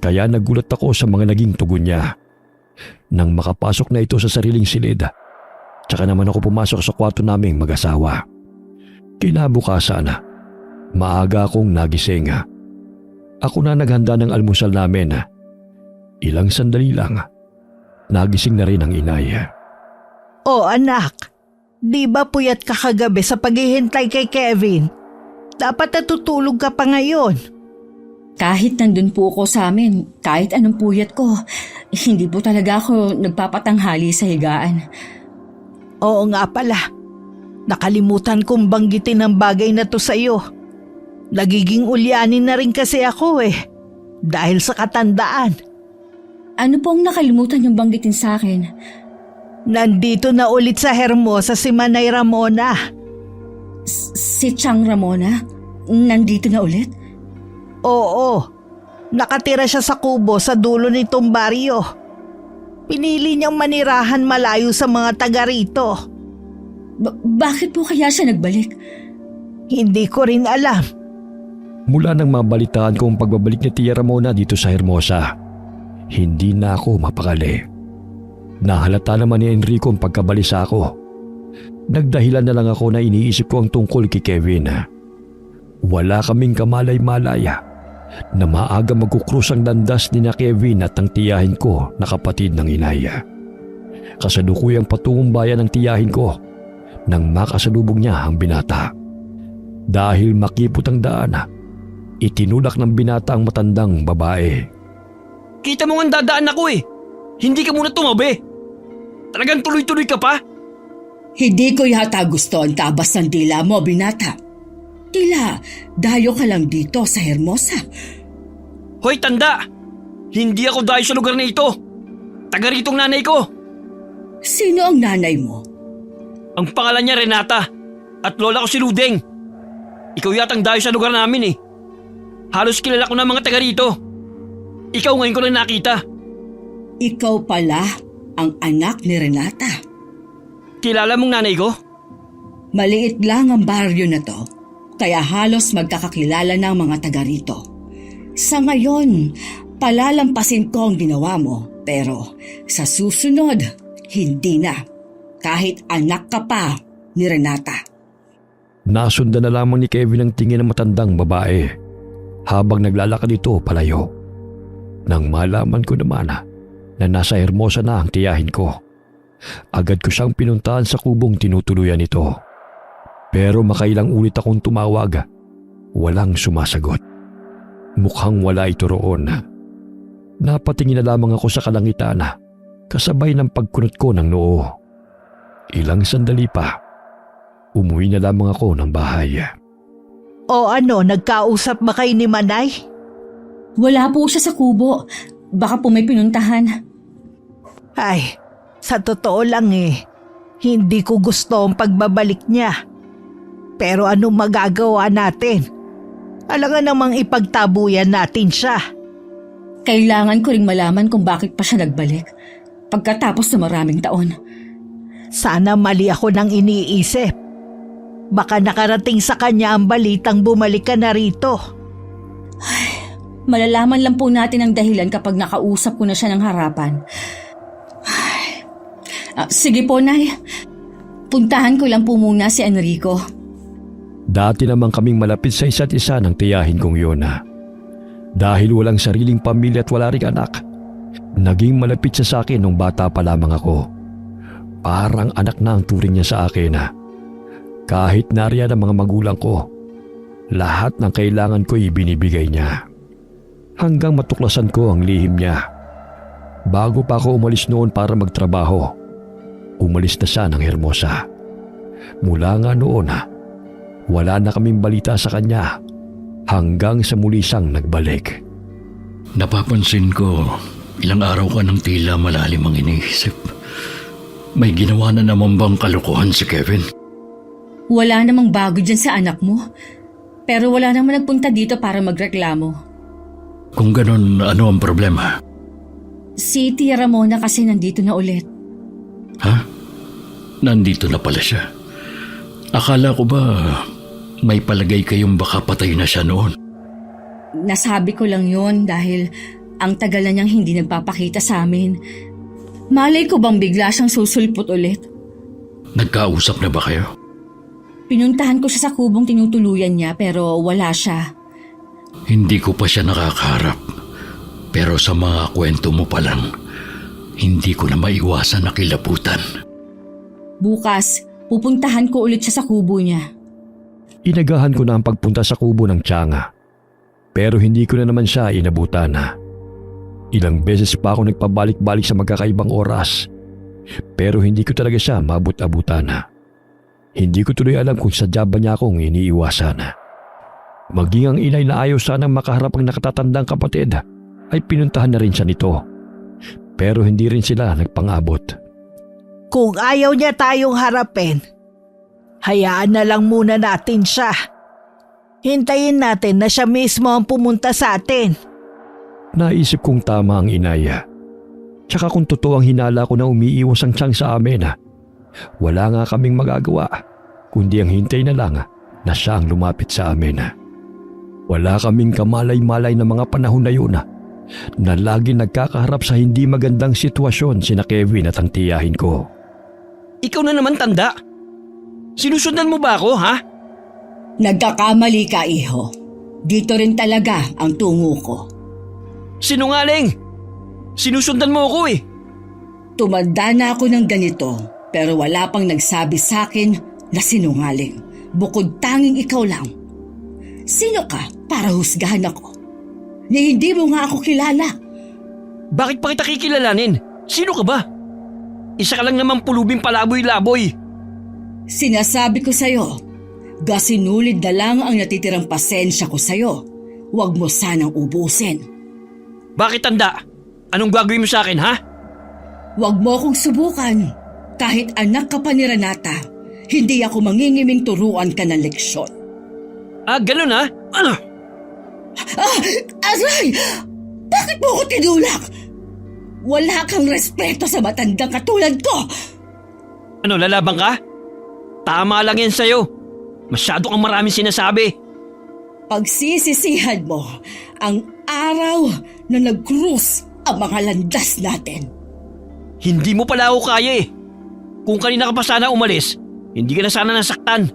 Kaya nagulat ako sa mga naging tugon niya. Nang makapasok na ito sa sariling silid, tsaka naman ako pumasok sa kwarto naming mag-asawa. Kinabukasan, maaga akong nagising. Ako na naghanda ng almusal namin. Ilang sandali lang, nagising na rin ang inay. Oh anak, di ba puyat ka kagabi sa paghihintay kay Kevin? Dapat natutulog ka pa ngayon. Kahit nandun po ako sa amin, kahit anong puyat ko, hindi po talaga ako nagpapatanghali sa higaan. Oo nga pala, nakalimutan kong banggitin ang bagay na to sa'yo. Nagiging ulyanin na rin kasi ako dahil sa katandaan. Ano pong nakalimutan yung banggitin sa akin? Nandito na ulit sa Hermosa si Manay Ramona. Si Chang Ramona? Nandito na ulit? Oo, nakatira siya sa kubo sa dulo nitong baryo. Pinili niyang manirahan malayo sa mga taga rito. Bakit po kaya siya nagbalik? Hindi ko rin alam. Mula nang mabalitaan ko ang pagbabalik ni Tia Ramona dito sa Hermosa, hindi na ako mapakali. Nahalata naman ni Enrico ang pagkabalisa ko. Nagdahilan na lang ako na iniisip ko ang tungkol kay Kevin. Wala kaming kamalay-malaya na maaga magkukrus ang landas ni na Kevin at ang tiyahin ko na kapatid ng inay. Kasalukuyang patungong bayan ng tiyahin ko nang makasalubong niya ang binata. Dahil makipot ang daan, itinulak ng binata ang matandang babae. Kita mo nga dadaan ako eh. Hindi ka muna tumabi. Talagang tuloy-tuloy ka pa? Hindi ko yata gusto ang tabas ng dila mo, binata. Tila, dayo ka lang dito sa Hermosa. Hoy, tanda! Hindi ako dayo sa lugar na ito. Taga ritong nanay ko. Sino ang nanay mo? Ang pangalan niya Renata at lola ko si Ludeng. Ikaw yatang dayo sa lugar namin eh. Halos kilala ko na mga taga rito. Ikaw ngayon ko lang nakita. Ikaw pala ang anak ni Renata. Kilala mong nanay ko? Maliit lang ang baryo na to, kaya halos magkakakilala ng mga taga rito. Sa ngayon, palalampasin ko ang ginawa mo, pero sa susunod, hindi na. Kahit anak ka pa ni Renata. Nasundan na lamang ni Kevin ang tingin ng matandang babae habang naglalakad ito palayo. Nang malaman ko naman na nasa Hermosa na ang tiyahin ko, agad ko siyang pinuntahan sa kubong tinutuluyan nito. Pero makailang ulit akong tumawag, walang sumasagot. Mukhang wala ito roon. Napatingin na lamang ako sa kalangitan kasabay ng pagkunot ko ng noo. Ilang sandali pa, umuwi na lamang ako ng bahay. O ano, nagkausap ba kayo ni Manay? Wala po siya sa kubo. Baka po may pinuntahan. Ay, sa totoo lang hindi ko gusto ang pagbabalik niya. Pero anong magagawa natin? Alangan namang ipagtabuyan natin siya. Kailangan ko ring malaman kung bakit pa siya nagbalik. Pagkatapos na maraming taon. Sana mali ako nang iniisip. Baka nakarating sa kanya ang balitang bumalik ka na rito. Malalaman lang po natin ang dahilan kapag nakausap ko na siya ng harapan. Sige po, Nay. Puntahan ko lang po muna si Enrico. Dati namang kaming malapit sa isa't isa ng tiyahin kong Yona. Dahil walang sariling pamilya at wala ring anak, naging malapit siya sa akin nung bata pa lamang ako. Parang anak na ang turing niya sa akin na. Kahit nariyan ang mga magulang ko, lahat ng kailangan ko ibinibigay niya. Hanggang matuklasan ko ang lihim niya. Bago pa ako umalis noon para magtrabaho, umalis na siya ng Hermosa. Mula nga noon, wala na kaming balita sa kanya hanggang sa muli siyang nagbalik. Napapansin ko, ilang araw ka nang tila malalim ang iniisip. May ginawa na naman bang kalokohan si Kevin? Wala namang bago dyan sa anak mo. Pero wala naman nagpunta dito para magreklamo. Kung ganon, ano ang problema? Si Tia Ramona kasi nandito na ulit. Ha? Nandito na pala siya. Akala ko ba may palagay kayong baka patay na siya noon? Nasabi ko lang yon dahil ang tagal na niyang hindi nagpapakita sa amin. Malay ko bang bigla siyang susulpot ulit? Nagkausap na ba kayo? Pinuntahan ko siya sa kubong tinutuluyan niya pero wala siya. Hindi ko pa siya nakakaharap. Pero sa mga kwento mo pa lang, hindi ko na maiwasan na kilabutan. Bukas, pupuntahan ko ulit siya sa kubo niya. Inagahan ko na ang pagpunta sa kubo ng Tianga. Pero hindi ko na naman siya inabutan na. Ilang beses pa ako nagpabalik-balik sa magkakaibang oras. Pero hindi ko talaga siya mabut-abutan na. Hindi ko tuloy alam kung sadya ba niya akong iniiwasan. Maging ang inay na ayaw sanang makaharap ang nakatatandang kapatid ay pinuntahan na rin siya nito. Pero hindi rin sila nagpangabot. Kung ayaw niya tayong harapin, hayaan na lang muna natin siya. Hintayin natin na siya mismo ang pumunta sa atin. Naisip kong tama ang inaya. Tsaka kung totoo ang hinala ko na umiiwas ang Tiang sa amin, wala nga kaming magagawa kundi ang hintay na lang na siya ang lumapit sa amin. Wala kaming kamalay-malay na mga panahon na yun na lagi nagkakaharap sa hindi magandang sitwasyon sina Kevin at ang tiyahin ko. Ikaw na naman, tanda. Sinusundan mo ba ako, ha? Nagkakamali ka, iho. Dito rin talaga ang tungo ko. Sinungaling! Sinusundan mo ako eh. Tumanda na ako ng ganito pero wala pang nagsabi sa akin na sinungaling. Bukod tanging ikaw lang. Sino ka para husgahan ako? Ni hindi mo nga ako kilala. Bakit pa kita kikilalanin? Sino ka ba? Isa ka lang naman pulubing palaboy-laboy. Sinasabi ko sa'yo, gasinulid na lang ang natitirang pasensya ko sa'yo. Huwag mo sanang ubusin. Bakit, tanda? Anong gagawin mo sa akin, ha? Huwag mo akong subukan. Kahit anak ka pa ni Renata, hindi ako mangingiming turuan ka ng leksyon. Ganun ha? Aray! Bakit mo ako tinulak? Wala kang respeto sa matandang katulad ko. Ano, lalabang ka? Tama lang yan sa'yo. Masyado kang maraming sinasabi. Pagsisisihan mo ang araw na nag-cruise ang mga landas natin. Hindi mo pala ako kaya eh. Kung kanina ka pa sana umalis, hindi ka na sana nasaktan.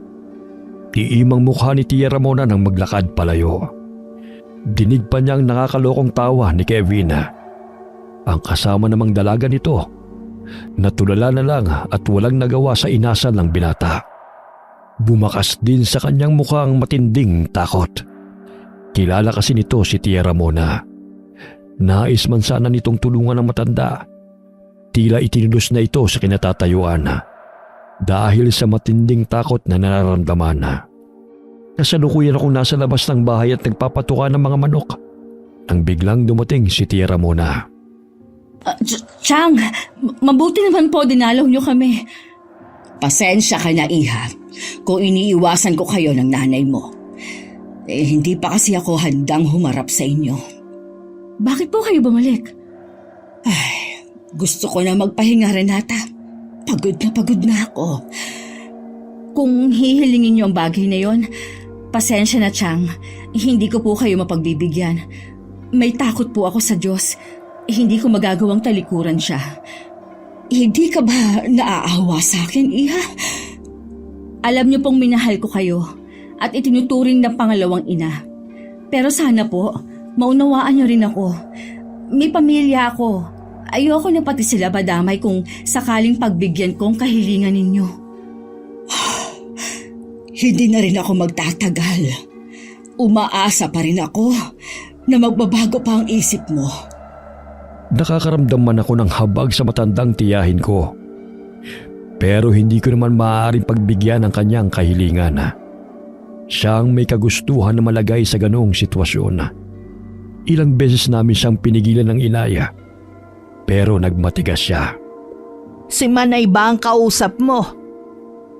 Tiimang mukha ni Tia Ramona nang maglakad palayo. Dinig pa niya ang nakakalokong tawa ni Kevin. Ang kasama namang dalaga nito, natulala na lang at walang nagawa sa inasal ng binata. Bumakas din sa kanyang mukha ang matinding takot. Kilala kasi nito si Tia Ramona. Nais man sana nitong tulungan ng matanda. Tila itinilos na ito sa kinatatayuan dahil sa matinding takot na nararamdaman. Kasalukuyan akong nasa labas ng bahay at nagpapatuka ng mga manok nang biglang dumating si Tia Ramona. Chang, mabuti naman po dinalaw niyo kami. Pasensya ka na, Iha, kung iniiwasan ko kayo ng nanay mo. Hindi pa kasi ako handang humarap sa inyo. Bakit po kayo bumalik? Gusto ko na magpahinga, Renata. Pagod na ako. Kung hihilingin niyo ang bagay na yon, pasensya na, Chang. Hindi ko po kayo mapagbibigyan. May takot po ako sa Diyos. Hindi ko magagawang talikuran siya. Hindi ka ba naaawa sa akin, Iha? Alam niyo pong minahal ko kayo at itinuturing ng pangalawang ina. Pero sana po, maunawaan niyo rin ako. May pamilya ako. Ayoko na pati sila madamay kung sakaling pagbigyan ko ang kahilingan ninyo. Hindi na rin ako magtatagal. Umaasa pa rin ako na magbabago pa ang isip mo. Nakakaramdam man ako ng habag sa matandang tiyahin ko. Pero hindi ko naman maaaring pagbigyan ng kanyang kahilingan. Siyang may kagustuhan na malagay sa ganoong sitwasyon. Ilang beses namin siyang pinigilan ng inaya. Pero nagmatigas siya. Si Manay ba ang kausap mo?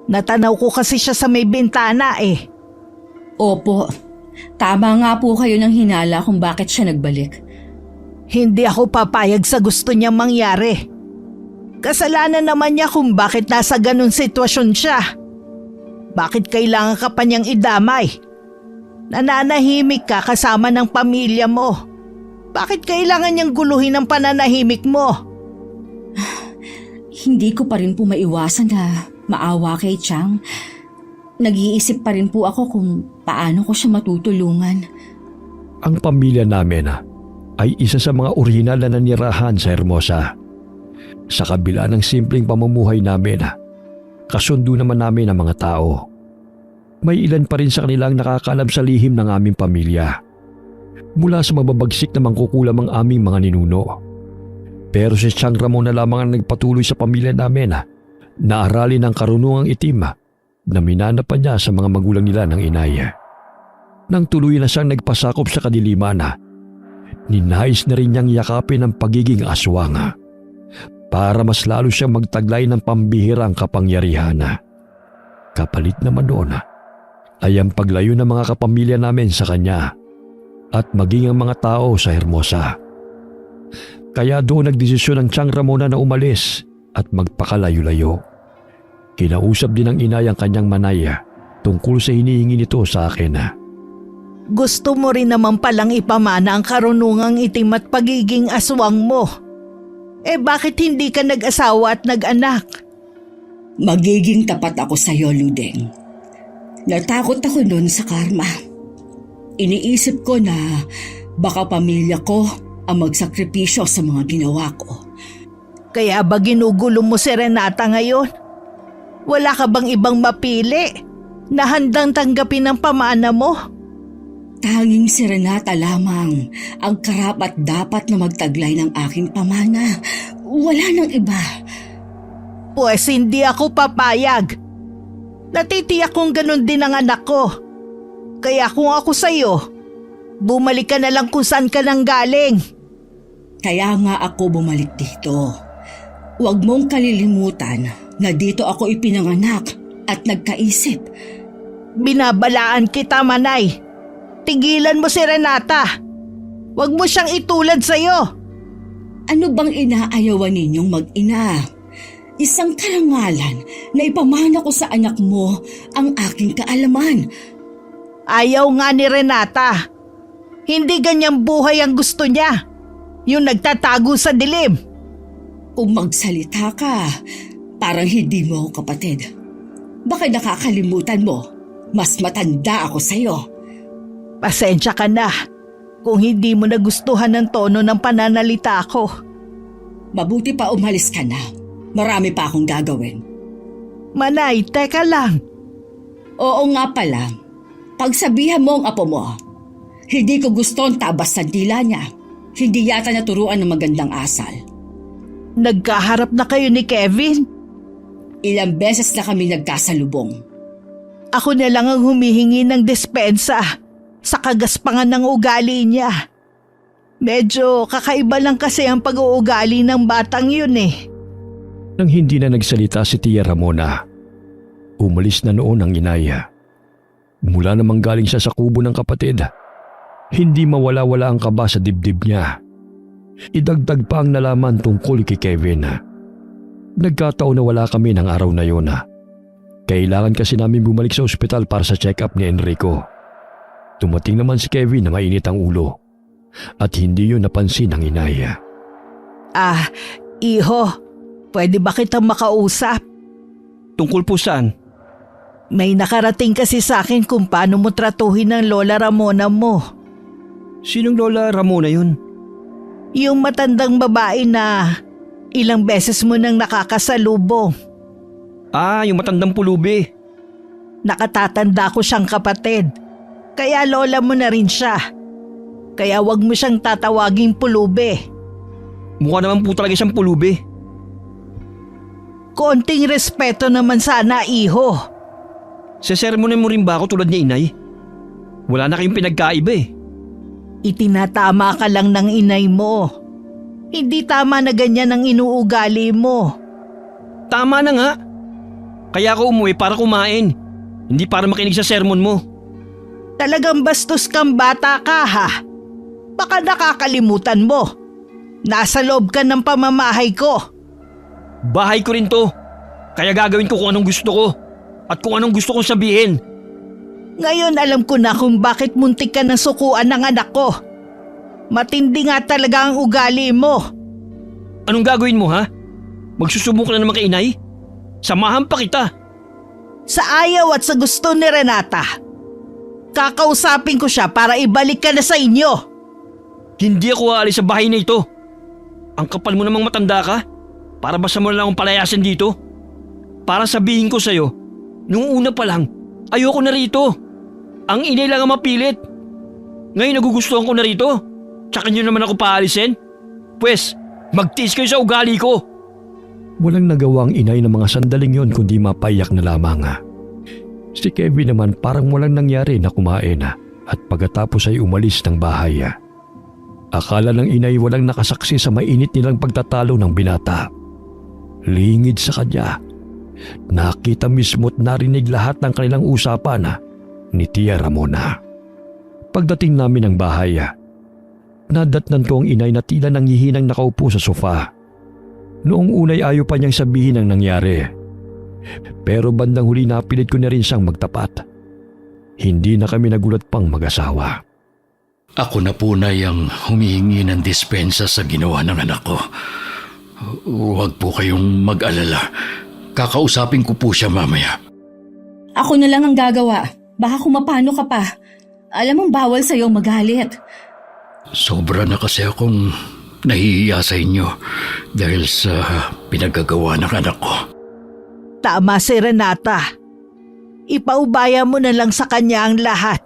Natanaw ko kasi siya sa may bintana eh. Opo, tama nga po kayo ng hinala kung bakit siya nagbalik. Hindi ako papayag sa gusto niyang mangyari. Kasalanan naman niya kung bakit nasa ganun sitwasyon siya. Bakit kailangan ka pa niyang idamay? Nananahimik ka kasama ng pamilya mo. Bakit kailangan niyang guluhin ang pananahimik mo? Hindi ko pa rin po maiwasan na maawa kay Chang. Nag-iisip pa rin po ako kung paano ko siya matutulungan. Ang pamilya namin ay isa sa mga orihinal na nanirahan sa Hermosa. Sa kabila ng simpleng pamumuhay namin, kasundo naman namin ang mga tao. May ilan pa rin sa kanilang nakakaalam sa lihim ng aming pamilya. Mula sa mababagsik na mangkukulam ang aming mga ninuno. Pero si Chang Ramon na lamang ang nagpatuloy sa pamilya namin na aralin ang karunungang itim na minana pa niya sa mga magulang nila ng inay. Nang tuloy na siyang nagpasakop sa kadiliman, ninais na rin niyang yakapin ang pagiging aswang para mas lalo siyang magtaglay ng pambihirang kapangyarihan. Kapalit naman doon ay ang paglayo ng mga kapamilya namin sa kanya at maging ang mga tao sa Hermosa. Kaya doon nagdesisyon ang Chang Ramona na umalis at magpakalayo-layo. Kinausap din ng inay ang kanyang manay tungkol sa hinihingi nito sa akin. Gusto mo rin naman palang ipamana ang karunungang itim at pagiging aswang mo. Eh bakit hindi ka nag-asawa at nag-anak? Magiging tapat ako sa iyo, Ludeng. Natakot ako noon sa karma. Iniisip ko na baka pamilya ko ang magsakripisyo sa mga ginawa ko. Kaya ba ginugulo mo si Renata ngayon? Wala ka bang ibang mapili na handang tanggapin ang pamana mo? Tanging si Renata lamang ang karapat dapat na magtaglay ng aking pamana. Wala nang iba. Pues hindi ako papayag. Natitiyak kong ganun din ang anak ko. Kaya kung ako sa'yo, bumalik ka na lang kung saan ka nang galing. Kaya nga ako bumalik dito. Huwag mong kalilimutan na dito ako ipinanganak at nagkaisip. Binabalaan kita, Manay. Tigilan mo si Renata. Huwag mo siyang itulad sa'yo. Ano bang inaayawan ninyong mag-ina? Isang karangalan na ipamana ko sa anak mo ang aking kaalaman. Ayaw nga ni Renata. Hindi ganyang buhay ang gusto niya. Yung nagtatago sa dilim. Kung magsalita ka, parang hindi mo ako kapatid. Baka nakakalimutan mo, mas matanda ako sa'yo. Pasensya ka na kung hindi mo nagustuhan ng tono ng pananalita ko. Mabuti pa umalis ka na. Marami pa akong gagawin. Manay, teka lang. Oo nga pala. Pagsabihan mo ang apo mo. Hindi ko gusto ang tabas sa dila niya. Hindi yata naturuan ng magandang asal. Nagkaharap na kayo ni Kevin? Ilang beses na kami nagkasalubong. Ako na lang ang humihingi ng dispensa sa kagaspangan ng ugali niya. Medyo kakaiba lang kasi ang pag-uugali ng batang yun eh. Nang hindi na nagsalita si Tia Ramona, umalis na noon ang inaya. Mula namang galing siya sa kubo ng kapatid, hindi mawala-wala ang kaba sa dibdib niya. Idagdag pa ang nalaman tungkol kay Kevin. Nagkataon na wala kami ng araw na yun. Kailangan kasi namin bumalik sa ospital para sa check-up ni Enrico. Tumating naman si Kevin na mainit ang ulo at hindi yun napansin ng inaya. Iho, Pwede ba kitang makausap? Tungkol po saan? May nakarating kasi sa akin kung paano mo tratuhin ang Lola Ramona mo. Sinong Lola Ramona yun? Yung matandang babae na ilang beses mo nang nakakasalubong. Ah, yung matandang pulubi. Nakatatanda ko siyang kapatid. Kaya lola mo na rin siya. Kaya wag mo siyang tatawaging pulubi. Mukha naman po talaga siyang pulubi. Konting respeto naman sana, iho. Sesermonin mo rin ba ako tulad ni inay? Wala na kayong pinagkaiba eh. Itinatama ka lang ng inay mo. Hindi tama na ganyan ang inuugali mo. Tama na nga. Kaya ako umuwi para kumain. Hindi para makinig sa sermon mo. Talagang bastos kang bata ka, ha? Baka nakakalimutan mo. Nasa loob ka ng pamamahay ko. Bahay ko rin to. Kaya gagawin ko kung anong gusto ko. At kung anong gusto kong sabihin. Ngayon alam ko na kung bakit muntik ka ng sukuan ng anak ko. Matindi nga talaga ang ugali mo. Anong gagawin mo ha? Magsusubok na naman kay inay? Samahan pa kita. Sa ayaw at sa gusto ni Renata, kakausapin ko siya para ibalik ka na sa inyo. Hindi ako aalis sa bahay na ito. Ang kapal mo namang matanda ka. Para basta mo na lang akong palayasin dito. Para sabihin ko sa'yo, nung una pa lang, ayoko na rito. Ang inay lang ang mapilit. Ngayon nagugustuhan ko na rito. Tsaka nyo naman ako paalisin. Pwes, magtiis kayo sa ugali ko. Walang nagawa ang inay ng mga sandaling yon kundi mapaiyak na lamang. Si Kevin naman parang walang nangyari na kumain at pagkatapos ay umalis ng bahay. Akala ng inay walang nakasaksi sa mainit nilang pagtatalo ng binata. Lingid sa kanya. Nakita mismo't narinig lahat ng kanilang usapan ni Tia Ramona. Pagdating namin ng bahay, nadatnan ko ang inay na tila nanghihinang nakaupo sa sofa. Noong unay ayaw pa niyang sabihin ang nangyari. Pero bandang huli napilit ko na rin siyang magtapat. Hindi na kami nagulat pang mag-asawa. Ako na po na yung humihingi ng dispensa sa ginawa ng anak ko. Huwag po kayong mag-alala. Kakausapin ko po siya mamaya. Ako na lang ang gagawa. Baka kung mapano ka pa. Alam mong bawal sa'yo magalit. Sobra na kasi akong nahihiya sa inyo dahil sa pinagagawa ng anak ko. Tama si Renata. Ipaubaya mo na lang sa kanya ang lahat.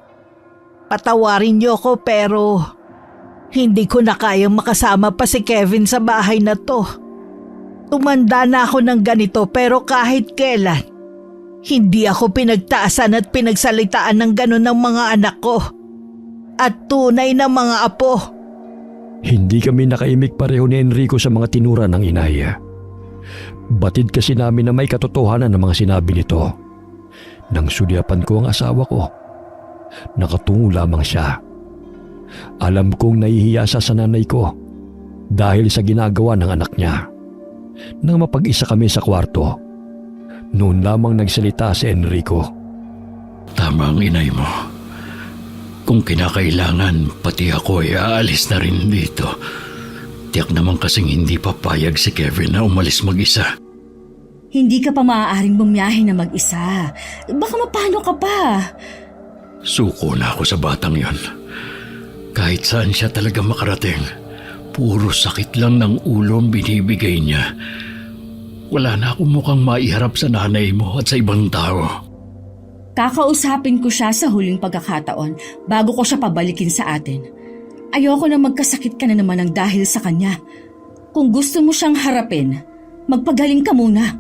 Patawarin niyo ko pero hindi ko na kayang makasama pa si Kevin sa bahay na to. Tumanda na ako ng ganito pero kahit kailan, hindi ako pinagtaasan at pinagsalitaan ng ganon ng mga anak ko. At tunay na mga apo. Hindi kami nakaimik pareho ni Enrico sa mga tinura ng inay. Batid kasi namin na may katotohanan ng mga sinabi nito. Nang sulyapan ko ang asawa ko, nakatungo lamang siya. Alam kong nahihiya sa nanay ko dahil sa ginagawa ng anak niya. Nang mapag-isa kami sa kwarto, noon lamang nagsalita si Enrico. Tama ang inay mo. Kung kinakailangan, pati ako ay aalis na rin dito. Tiyak naman kasing hindi papayag si Kevin na umalis mag-isa. Hindi ka pa maaaring bumiyahe na mag-isa. Baka mapano ka pa. Suko na ako sa batang yon. Kahit saan siya talaga makarating, puro sakit lang ng ulo ang binibigay niya. Wala na akong mukhang maiharap sa nanay mo at sa ibang tao. Kakausapin ko siya sa huling pagkakataon bago ko siya pabalikin sa atin. Ayoko na magkasakit ka na naman ng dahil sa kanya. Kung gusto mo siyang harapin, magpagaling ka muna.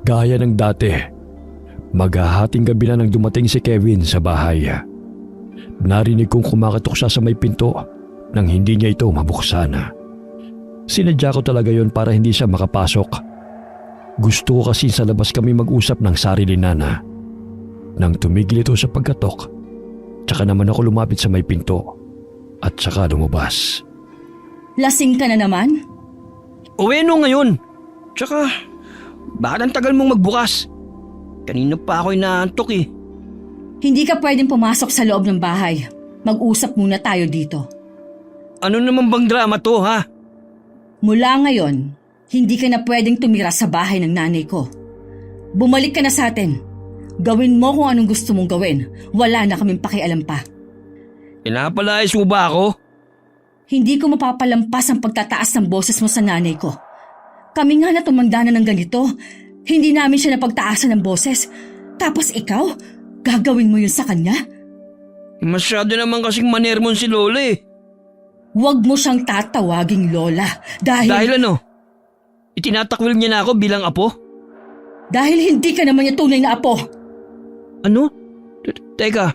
Gaya ng dati, maghahating gabi na nang dumating si Kevin sa bahay. Narinig kong kumakatok siya sa may pinto nang hindi niya ito mabuksan. Sinadya ko talaga yon para hindi siya makapasok. Gusto ko kasi sa labas kami mag-usap ng sarili nana. Nang tumigil ito sa pagkatok, tsaka naman ako lumapit sa may pinto at tsaka lumabas. Lasing ka na naman? Uwi no ngayon. Tsaka, bakit ang tagal mong magbukas? Kanina pa ako inaantok eh. Hindi ka pwedeng pumasok sa loob ng bahay. Mag-usap muna tayo dito. Ano naman bang drama to ha? Mula ngayon, Hindi ka na pwedeng tumira sa bahay ng nanay ko. Bumalik ka na sa atin. Gawin mo kung anong gusto mong gawin. Wala na kaming pakialam pa. Pinapalayas mo ba ako? Hindi ko mapapalampas ang pagtataas ng boses mo sa nanay ko. Kami nga na tumanda na ng ganito. Hindi namin siya napagtaasan ng boses. Tapos ikaw, gagawin mo yun sa kanya? Masyado naman kasing manermon si Lola eh. Huwag mo siyang tatawaging Lola. Dahil ano? Itinatakwil niya na ako bilang apo? Dahil hindi ka naman niya tunay na apo. Ano? Teka,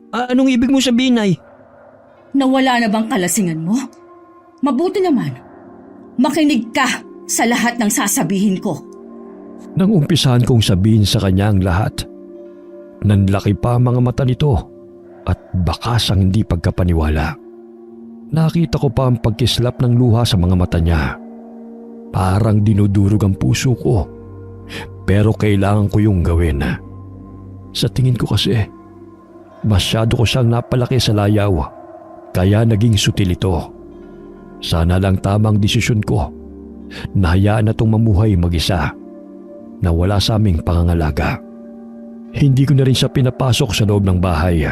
anong ibig mo sabihin, Nay? Nawala na bang kalasingan mo? Mabuti naman. Makinig ka sa lahat ng sasabihin ko. Nang umpisahan kong sabihin sa kanya ang lahat, nanlaki pa ang mga mata nito at bakas ang hindi pagkapaniwala. Nakita ko pa ang pagkislap ng luha sa mga mata niya. Parang dinudurog ang puso ko. Pero kailangan ko yung gawin. Sa tingin ko kasi, masyado ko siyang napalaki sa layaw, kaya naging sutil ito. Sana lang tamang desisyon ko. Nahayaan na itong mamuhay mag-isa na wala sa aming pangangalaga. Hindi ko na rin siya pinapasok sa loob ng bahay.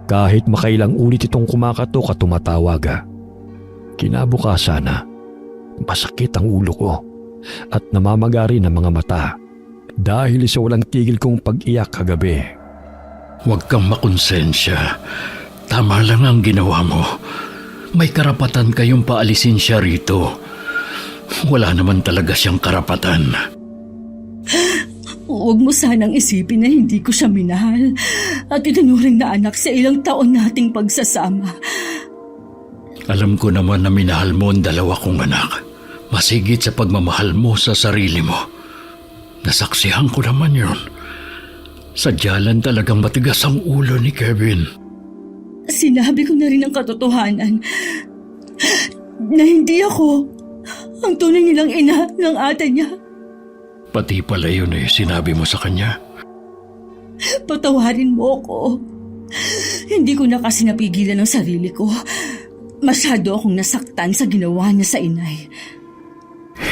Kahit makailang ulit itong kumakatok at tumatawag. Kinabukasan, masakit ang ulo ko at namamagari ng mga mata dahil sa walang tigil kong pag-iyak kagabi. Huwag kang makonsensya. Tama lang ang ginawa mo. May karapatan kayong paalisin siya rito. Wala naman talaga siyang karapatan. Huwag mo sanang isipin na hindi ko siya minahal at itinuring na anak sa ilang taon nating pagsasama. Alam ko naman na minahal mo ang dalawa kong anak. Masigit sa pagmamahal mo sa sarili mo. Nasaksihan ko naman yun. Sadya lang talagang matigas ang ulo ni Kevin. Sinabi ko na rin ang katotohanan na hindi ako ang tunay nilang ina ng ate niya. Pati pala yun sinabi mo sa kanya. Patawarin mo ko. Hindi ko na kasi napigilan ang sarili ko. Masyado akong nasaktan sa ginawa niya sa inay.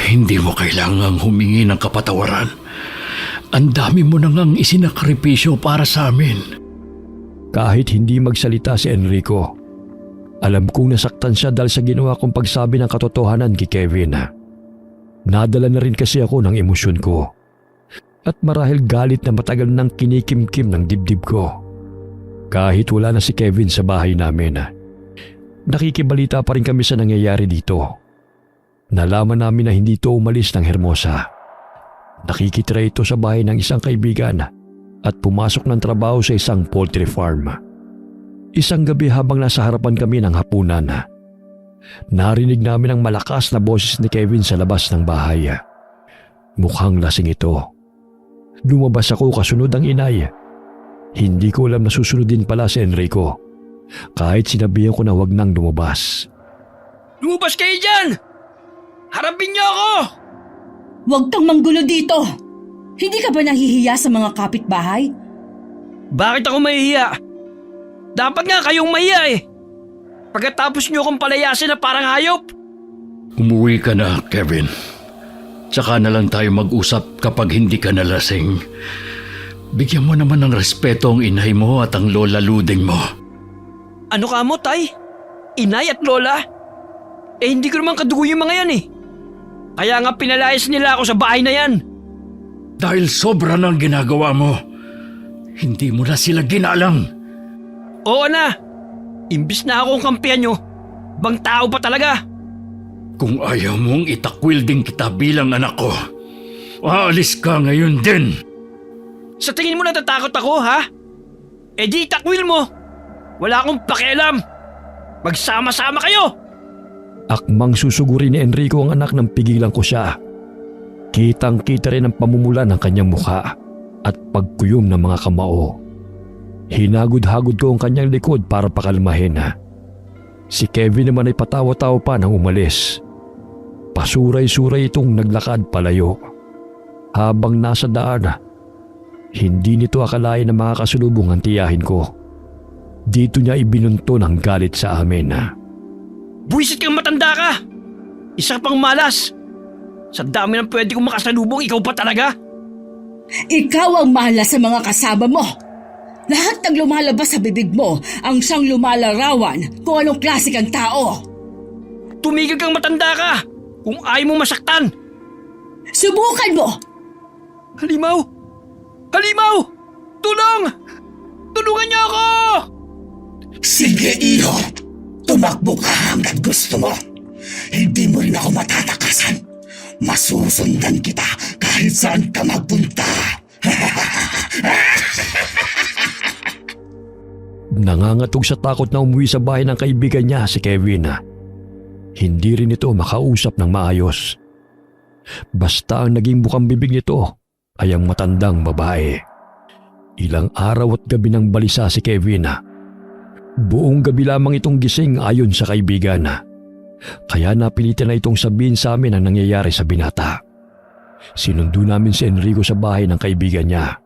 Hindi mo kailangang humingi ng kapatawaran. Ang dami mo nang isinakripisyo para sa amin. Kahit hindi magsalita si Enrico, alam kong nasaktan siya dahil sa ginawa kong pagsabi ng katotohanan kay Kevin. Nadala na rin kasi ako ng emosyon ko. At marahil galit na matagal nang kinikimkim ng dibdib ko. Kahit wala na si Kevin sa bahay namin, nakikibalita pa rin kami sa nangyayari dito. Nalaman namin na hindi ito umalis ng Hermosa. Nakikitira ito sa bahay ng isang kaibigan at pumasok ng trabaho sa isang poultry farm. Isang gabi habang nasa harapan kami ng hapunan, narinig namin ang malakas na boses ni Kevin sa labas ng bahay. Mukhang lasing ito. Lumabas ako kasunod ang inay. Hindi ko alam na susunod din pala si Enrico. Kahit sinabihan ko na wag nang lumabas. Lumabas kayo dyan! Harapin niyo ako! Huwag kang manggulo dito! Hindi ka ba nahihiya sa mga kapitbahay? Bakit ako mahihiya? Dapat nga kayong mahiya eh. Pagkatapos niyo akong palayasin na parang hayop. Umuwi ka na, Kevin. Tsaka na lang tayo mag-usap kapag hindi ka nalasing. Bigyan mo naman ng respeto ang inay mo at ang lola luding mo. Ano ka mo, Tay? Inay at Lola? Hindi ko naman kadugo yung mga yan eh. Kaya nga pinalayas nila ako sa bahay na yan. Dahil sobra ng ginagawa mo, hindi mo na sila ginalang. Oo na. Imbis na akong kampiyan nyo, bang tao pa talaga? Kung ayaw mong itakwil din kita bilang anak ko, aalis ka ngayon din. Sa tingin mo natatakot ako, ha? Di itakwil mo. Wala akong pakialam. Magsama-sama kayo. Akmang susugurin ni Enrico ang anak nang pigilan ko siya. Kitang-kita rin ang pamumula ng kanyang mukha at pagkuyom ng mga kamao. Hinagod-hagod ko ang kanyang likod para pakalmahin. Si Kevin naman ay patawa-tawa pa nang umalis. Pasuray-suray itong naglakad palayo. Habang nasa daan, hindi nito akalain na makakasulubong ang tiyahin ko. Dito niya ibinunto ng galit sa amin. Buwisit kang matanda ka. Isa pang malas. Sa dami ng pwede kong makasalubong, ikaw pa talaga? Ikaw ang malas sa mga kasama mo. Lahat ng lumalabas sa bibig mo ang siyang lumalarawan kung anong klase kang tao. Tumigil kang matanda ka! Kung ayaw mo masaktan! Subukan mo! Halimaw! Halimaw! Tulong! Tulungan niyo ako! Sige, iho. Tumakbo ka hanggang gusto mo. Hindi mo rin ako matatakasan. Masusundan kita kahit saan ka magpunta. Nangangatog sa takot na umuwi sa bahay ng kaibigan niya si Kevin. Hindi rin ito makausap ng maayos. Basta ang naging bukang bibig nito ay ang matandang babae. Ilang araw at gabi nang balisa si Kevin. Buong gabi lamang itong gising ayon sa kaibigan. Kaya napilitan na itong sabihin sa amin ang nangyayari sa binata. Sinundo namin si Enrico sa bahay ng kaibigan niya.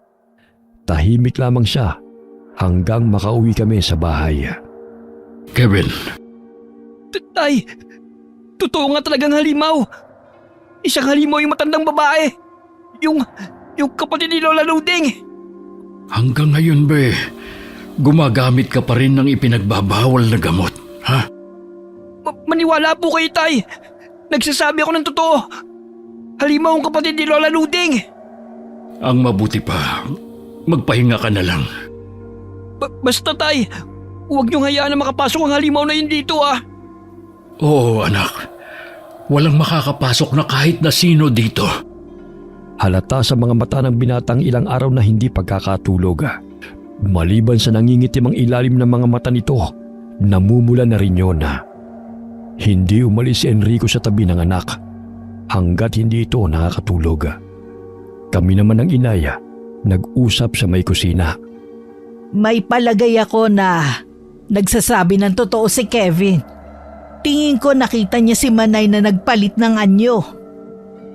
Tahimik lamang siya hanggang makauwi kami sa bahay. Kevin, Tay! Totoo nga talagang halimaw! Isang halimaw yung matandang babae! Yung kapatid ni Lola Luding! hanggang ngayon ba gumagamit ka pa rin ng ipinagbabawal na gamot, ha? Maniwala po kayo, Tay! Nagsasabi ako ng totoo! Halimaw ang kapatid ni Lola Luding! Ang mabuti pa, magpahinga ka na lang. Basta, Tay! Huwag niyong hayaan na makapasok ang halimaw na yun dito, ah! Oo, anak. Walang makakapasok na kahit na sino dito. Halata sa mga mata ng binatang ilang araw na hindi pagkakatulog. Maliban sa nangingitim ang ilalim ng mga mata nito, namumula na rin yun. Hindi umalis si Enrico sa tabi ng anak hanggat hindi ito nakakatulog. Kami naman ng inay nag-usap sa may kusina. May palagay ako na nagsasabi ng totoo si Kevin. Tingin ko nakita niya si Manay na nagpalit ng anyo.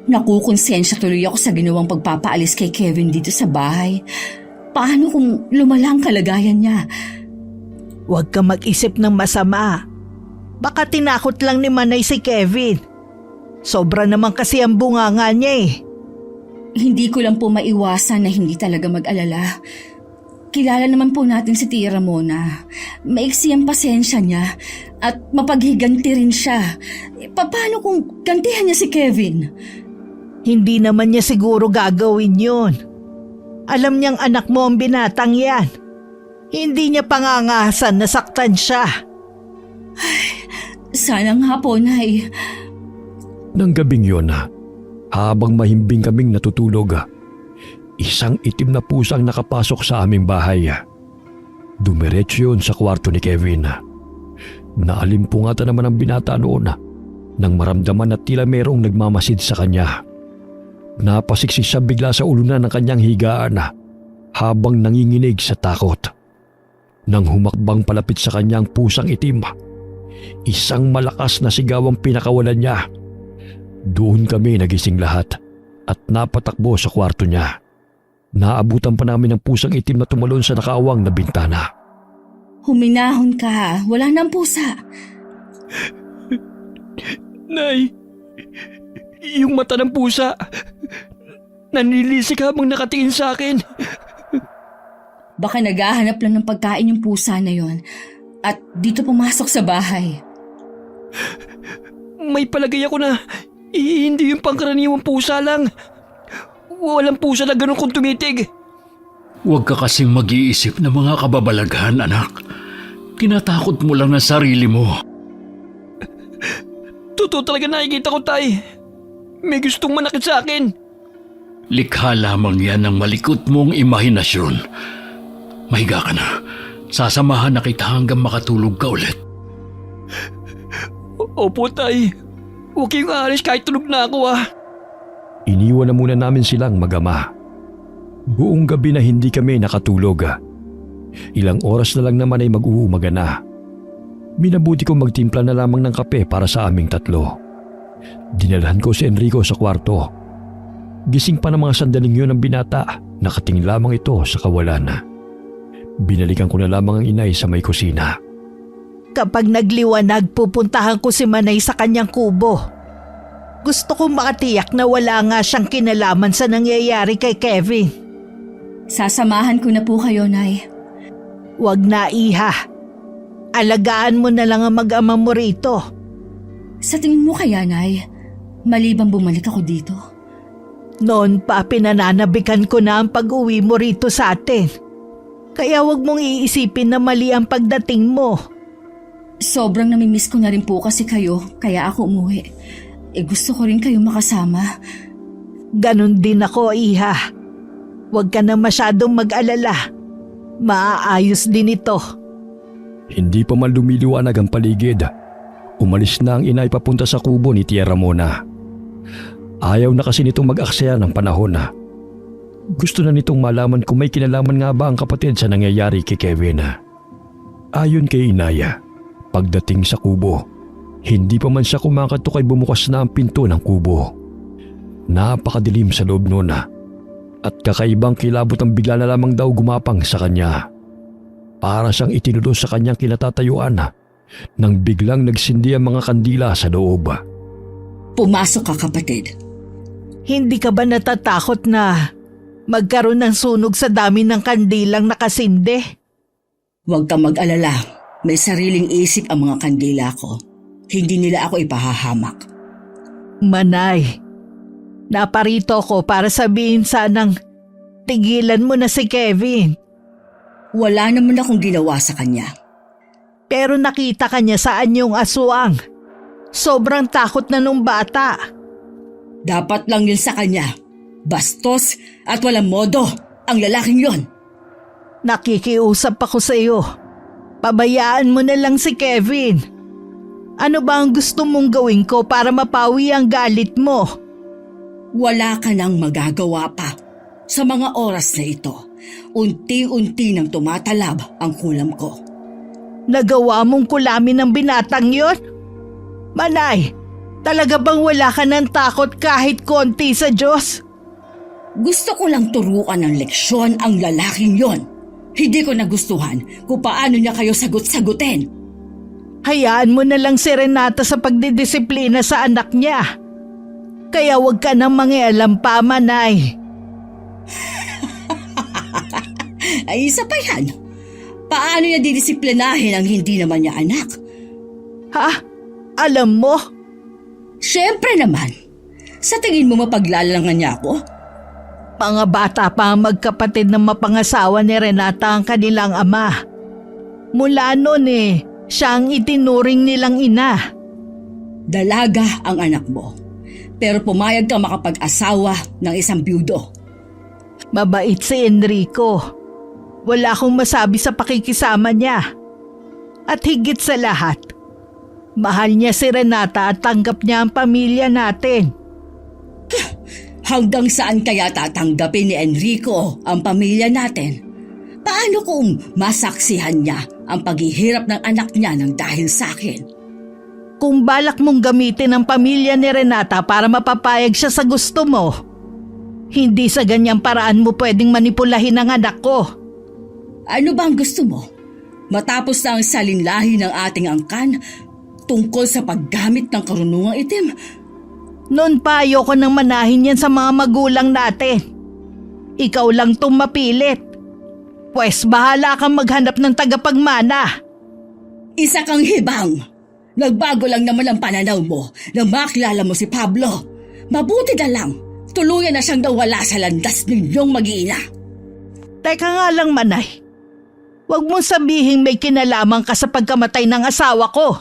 Nakukonsensya tuloy ako sa ginawang pagpapaalis kay Kevin dito sa bahay. Paano kung lumala ang kalagayan niya? Huwag ka mag-isip ng masama. Baka tinakot lang ni Manay si Kevin. Sobra naman kasi ang bunganga niya eh. Hindi ko lang po maiwasan na hindi talaga mag-alala. Kilala naman po natin si Tia Ramona. Maiksi ang pasensya niya at mapaghiganti rin siya. Paano kung gantihan niya si Kevin? Hindi naman niya siguro gagawin yun. Alam niyang anak mo ang binatang yan. Hindi niya pangangahasan na saktan siya. Sana nga po, Nay. Nang gabing yun, habang mahimbing kaming natutulog, isang itim na pusang nakapasok sa aming bahay. Dumiretso yun sa kwarto ni Kevin. Naalimpungatan naman ang binata noon nang maramdaman na tila merong nagmamasid sa kanya. Napasiksik siya bigla sa ulunan ng kanyang higaan habang nanginginig sa takot. Nang humakbang palapit sa kanyang pusang itim, isang malakas na sigaw ang pinakawalan niya. Doon kami nagising lahat at napatakbo sa kwarto niya. Naabutan pa namin ang pusang itim na tumalon sa nakaawang na bintana. Huminahon ka. Wala nang pusa. Nay! Yung mata ng pusa! Nanilisik habang nakatingin sa akin! Baka naghahanap lang ng pagkain yung pusa na yon at dito pumasok sa bahay. May palagay ako na hindi yung pangkaraniwang pusa lang. Walang pusa na ganun kung tumitig. Huwag ka kasing mag-iisip ng mga kababalaghan, anak. Tinatakot mo lang ang sarili mo. Totoo talaga nakikita ko, Tay. May gustong manakit sa akin. Likha lamang yan ng malikot mong imahinasyon. Mahiga ka na. Sasamahan na kita hanggang makatulog ka ulit. Opo, Tay. Huwag kayong aalis kahit tulog na ako, ah. Iniwan na muna namin silang mag-ama. Buong gabi na hindi kami nakatulog. Ilang oras na lang naman ay mag-uumaga na. Minabuti kong magtimpla na lamang ng kape para sa aming tatlo. Dinalhan ko si Enrico sa kwarto. Gising pa ng mga sandaling yun ang binata, nakatingin lamang ito sa kawalan. Binalikan ko na lamang ang inay sa may kusina. Kapag nagliwanag, pupuntahan ko si Manay sa kanyang kubo. Gusto kong makatiyak na wala nga siyang kinalaman sa nangyayari kay Kevin. Sasamahan ko na po kayo, Nay. Wag na, Iha. Alagaan mo na lang ang mag-ama mo rito. Sa tingin mo kaya, Nay, mali bang bumalik ako dito? Noon pa pinananabikan ko na ang pag-uwi mo rito sa atin. Kaya wag mong iisipin na mali ang pagdating mo. Sobrang namimiss ko na rin po kasi kayo, kaya ako umuwi. Gusto ko rin kayo makasama. Ganon din ako, Iha. Huwag ka na masyadong mag-alala. Maaayos din ito. Hindi pa man lumiliwanag ang paligid. Umalis na ang inay papunta sa kubo ni Tia Ramona. Ayaw na kasi nitong mag-aksaya ng panahon na. Gusto na nitong malaman kung may kinalaman nga ba ang kapatid sa nangyayari kay Kevin. Ayon kay Inaya, pagdating sa kubo, hindi pa man siya kumakatok ay bumukas na ang pinto ng kubo. Napakadilim sa loob noon at kakaibang kilabot ang bigla na lamang daw gumapang sa kanya. Para siyang itinulos sa kanyang kinatatayuan nang biglang nagsindi ang mga kandila sa loob. Pumasok ka, kapatid. Hindi ka ba natatakot na magkaroon ng sunog sa dami ng kandilang nakasindi? Huwag kang mag-alala. May sariling isip ang mga kandila ko. Hindi nila ako ipahahamak. Manay, naparito ko para sabihin sanang tigilan mo na si Kevin. Wala naman akong ginawa sa kanya. Pero nakita ka niya sa anyong aswang. Sobrang takot na nung bata. Dapat lang yun sa kanya. Bastos at walang modo ang lalaking yon. Nakikiusap ako sa iyo. Pabayaan mo na lang si Kevin. Ano ba ang gusto mong gawin ko para mapawi ang galit mo? Wala ka nang magagawa pa. Sa mga oras na ito, unti-unti nang tumatalab ang kulam ko. Nagawa mong kulamin ng binatang yon? Manay, talaga bang wala ka ng takot kahit konti sa Diyos? Gusto ko lang turuan ng leksyon ang lalaking yon. Hindi ko nagustuhan kung paano niya kayo sagot-sagutin. Hayaan mo na lang si Renata sa pagdidisiplina sa anak niya. Kaya huwag ka nang mangialam pa, Manay. Ay, isa pa yan. Paano niya didisiplinahin ang hindi naman niya anak? Ha? Alam mo? Siyempre naman. Sa tingin mo mapaglalangan niya ako? Mga bata pa ang magkapatid ng mapangasawa ni Renata ang kanilang ama. Mula noon siya ang itinuring nilang ina. Dalaga ang anak mo. Pero pumayag ka makapag-asawa ng isang byudo. Mabait si Enrico. Wala akong masabi sa pakikisama niya. At higit sa lahat, mahal niya si Renata at tanggap niya ang pamilya natin. Hanggang saan kaya tatanggapin ni Enrico ang pamilya natin? Paano kung masaksihan niya ang paghihirap ng anak niya ng dahil sa akin? Kung balak mong gamitin ang pamilya ni Renata para mapapayag siya sa gusto mo, hindi sa ganyang paraan mo pwedeng manipulahin ang anak ko. Ano ba ang gusto mo? Matapos na ang salinlahi ng ating angkan tungkol sa paggamit ng karunungang itim? Noon pa ayoko nang manahin yan sa mga magulang natin. Ikaw lang tong mapilit. Pwes bahala kang maghanap ng tagapagmana. Isa kang hibang. Nagbago lang naman ang pananaw mo nang makilala mo si Pablo. Mabuti na lang, tuluyan na siyang nawala sa landas ninyong mag-iina. Teka nga lang, Manay. Huwag mong sabihin may kinalaman ka sa pagkamatay ng asawa ko.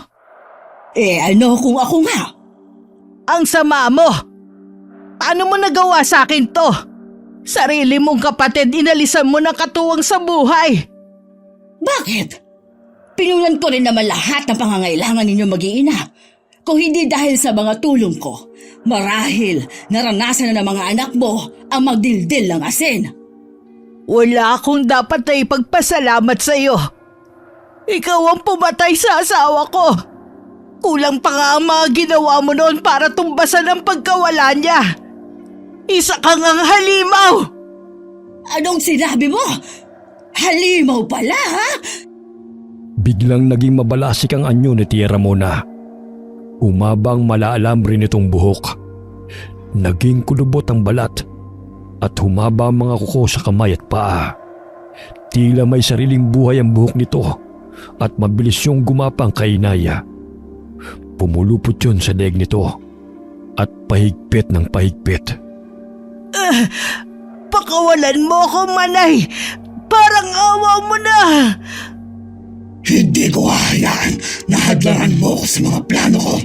Ano kung ako nga? Ang sama mo! Paano mo nagawa sa akin to? Sarili mong kapatid inalisan mo ng katuwang sa buhay. Bakit? Pinunan ko rin naman lahat ng pangangailangan ninyo mag-iina. Kung hindi dahil sa mga tulong ko, marahil naranasan na ng mga anak mo ang magdildil ng asin. Wala akong dapat na ipagpasalamat sa iyo. Ikaw ang pumatay sa asawa ko. Kulang pa nga ang mga ginawa mo noon para tumbasan ang pagkawala niya. Isa kang ang halimaw! Anong sinabi mo? Halimaw pala, ha? Biglang naging mabalasik ang anyo ni Tia Ramona. Umabang malaalambre nitong buhok Naging kulubot ang balat at humaba ang mga kuko sa kamay at paa. Tila may sariling buhay ang buhok nito at mabilis yung gumapang kay Inaya. Pumulupot yun sa leeg nito at pahigpit ng pahigpit. Pakawalan mo ako, Manay! Parang awa mo na! Hindi ko hahayaan na hadlangan mo ako sa mga plano ko.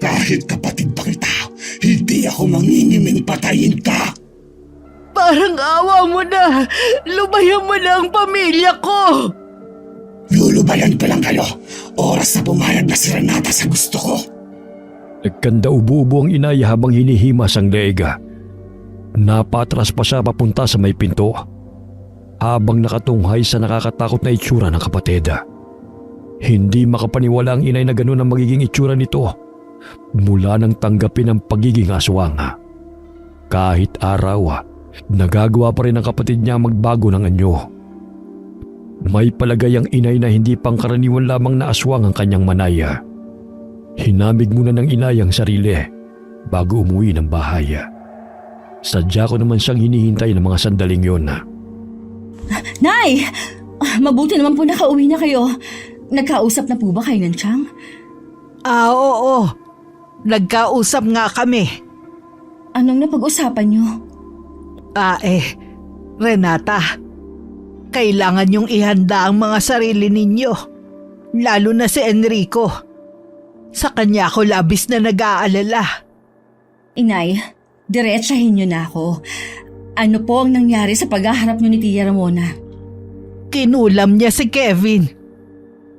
Kahit kapatid pa kita, hindi ako mangingiming patayin ka. Parang awa mo na! Lubayan mo na ang pamilya ko! Lulubayan ko lang kayo. Oras na pumayag na si Renata sa gusto ko. Nagkanda ubo-ubo ang Inaya habang hinihimas ang leeg. Napatras pa siya papunta sa may pinto habang nakatunghay sa nakakatakot na itsura ng kapatid. Hindi makapaniwala ang inay na ganun ang magiging itsura nito mula nang tanggapin ang pagiging aswang. Kahit araw, nagagawa pa rin ang kapatid niya magbago ng anyo. May palagay ang inay na hindi pangkaraniwan lamang na aswang ang kanyang manaya. Hinamig muna ng inay ang sarili bago umuwi ng bahay. Sadya ko naman siyang hinihintay ng mga sandaling yun. Nay! Mabuti naman po nakauwi na kayo. Nagkausap na po ba kayo ng Chang? Oo. Nagkausap nga kami. Anong napag-usapan niyo? Renata, kailangan niyong ihanda ang mga sarili ninyo. Lalo na si Enrico. Sa kanya ako labis na nag-aalala. Inay, diretsahin niyo na ako. Ano po ang nangyari sa paghaharap niyo ni Tia Ramona? Kinulam niya si Kevin.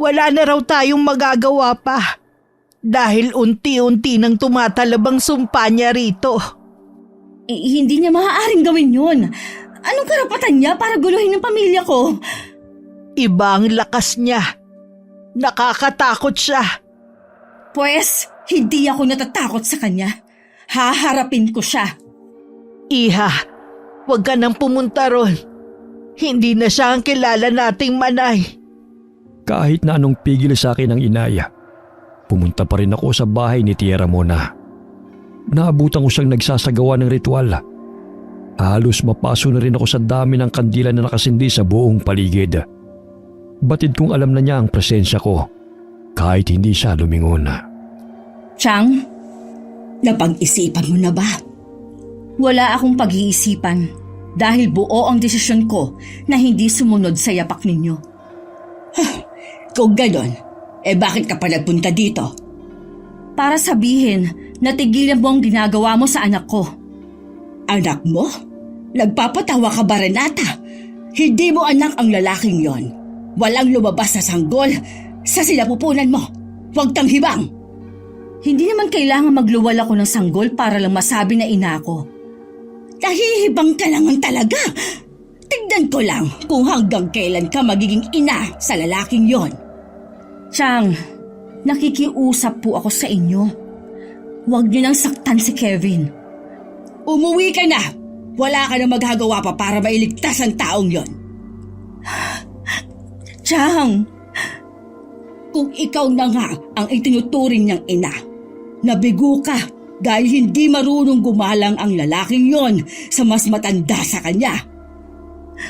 Wala na raw tayong magagawa pa. Dahil unti-unti nang tumatalab ang sumpa niya rito. Hindi niya maaaring gawin yun. Anong karapatan niya para guluhin ang pamilya ko? Iba ang lakas niya. Nakakatakot siya. Pwes, hindi ako natatakot sa kanya. Haharapin ko siya. Iha, huwag ka nang pumunta ron. Hindi na siya ang kilala nating Manay. Kahit na anong pigil sa akin ng Inaya, pumunta pa rin ako sa bahay ni Tia Ramona. Naabutan ko siyang nagsasagawa ng ritual. Halos mapaso na rin ako sa dami ng kandila na nakasindi sa buong paligid. Batid kong alam na niya ang presensya ko kahit hindi siya lumingon. Chang, napag-isipan mo na ba? Wala akong pag-iisipan dahil buo ang desisyon ko na hindi sumunod sa yapak ninyo. Kung ganon, bakit ka pa nagpunta dito? Para sabihin na tigilan mo ang ginagawa mo sa anak ko. Anak mo? Nagpapatawa ka ba, Renata? Hindi mo anak ang lalaking yon. Walang lumabas na sanggol sa sinapupunan mo. Huwag kang hibang. Hindi naman kailangan magluwal ako ng sanggol para lang masabi na ina ko. Nahihibang ka lang talaga. Tignan ko lang kung hanggang kailan ka magiging ina sa lalaking yon. Chang, nakikiusap po ako sa inyo. Huwag niyo nang saktan si Kevin. Umuwi ka na. Wala ka na magagawa pa para mailigtas ang taong yon. Chang! Kung ikaw na nga ang itinuturing niyang ina, nabigo ka dahil hindi marunong gumalang ang lalaking yon sa mas matanda sa kanya.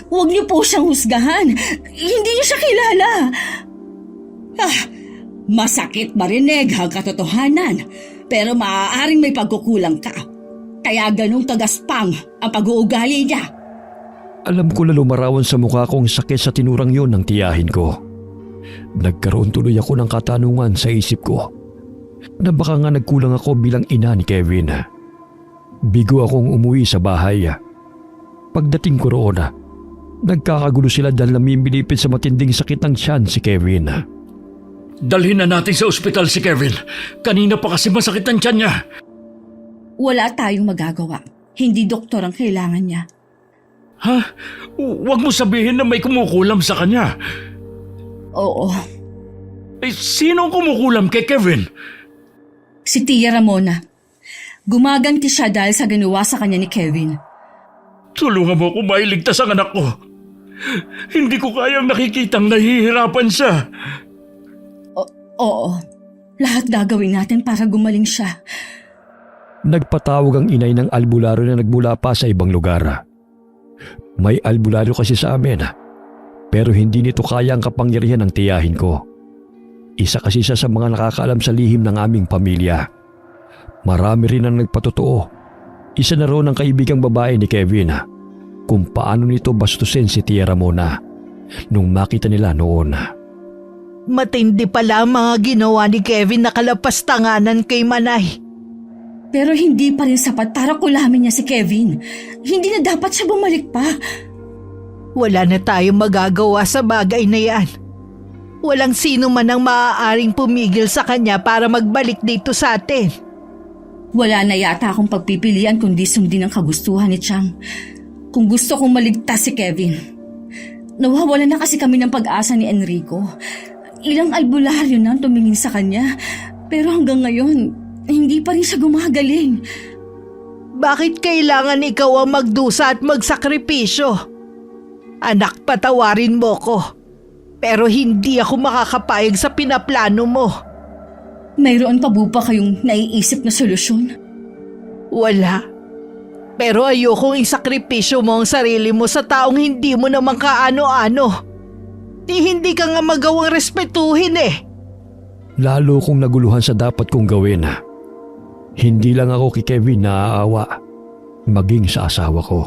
Huwag niyo po siyang husgahan. Hindi niyo siya kilala. Masakit marinig ang katotohanan, pero maaaring may pagkukulang ka. Kaya ganung kagaspang ang pag-uugali niya. Alam ko na lumarawan sa mukha kong sakit sa tinurang yon ng tiyahin ko. Nagkaroon tuloy ako ng katanungan sa isip ko na baka nga nagkulang ako bilang ina ni Kevin. Bigo akong umuwi sa bahay. Pagdating ko roon, nagkakagulo sila dahil namimilipit sa matinding sakit ng tiyan si Kevin. Dalhin na natin sa ospital si Kevin. Kanina pa kasi masakit ang tiyan niya. Wala tayong magagawa. Hindi doktor ang kailangan niya. Ha? Huwag mo sabihin na may kumukulam sa kanya. Oo. Sino ang kumukulam kay Kevin? Si Tia Ramona. Gumaganti siya dahil sa ginawa sa kanya ni Kevin. Tulungan mo kung mailigtas ang anak ko. Hindi ko kayang nakikitang nahihirapan siya. Oo. Lahat gagawin natin para gumaling siya. Nagpatawag ang inay ng albularyo na nagmula pa sa ibang lugar. May albularyo kasi sa amin, pero hindi nito kaya ang kapangyarihan ng tiyahin ko. Isa kasi siya sa mga nakakaalam sa lihim ng aming pamilya. Marami rin ang nagpatotoo. Isa na roon ang kaibigang babae ni Kevin kung paano nito bastusin si Tia Ramona nung makita nila noon. Matindi pala ang mga ginawa ni Kevin na kalapastanganan kay Manay. Pero hindi pa rin sapat para kulamin niya si Kevin. Hindi na dapat siya bumalik pa. Wala na tayong magagawa sa bagay na yan. Walang sino man ang maaaring pumigil sa kanya para magbalik dito sa atin. Wala na yata akong pagpipilian kundi sundin ang kagustuhan ni Chang. Kung gusto kong maligtas si Kevin. Nawawala na kasi kami ng pag-asa ni Enrico. Ilang albularyo na ang tumingin sa kanya. Pero hanggang ngayon, hindi pa rin siya gumagaling. Bakit kailangan ikaw ang magdusa at magsakripisyo? Anak, patawarin mo ko. Pero hindi ako makakapayag sa pinaplano mo. Mayroon pa ba kayong naiisip na solusyon? Wala. Pero ayokong isakripisyo mo ang sarili mo sa taong hindi mo naman kaano-ano. Hindi ka nga magawang respetuhin eh. Lalo kong naguluhan sa dapat kong gawin. Hindi lang ako kay Kevin naaawa, maging sa asawa ko.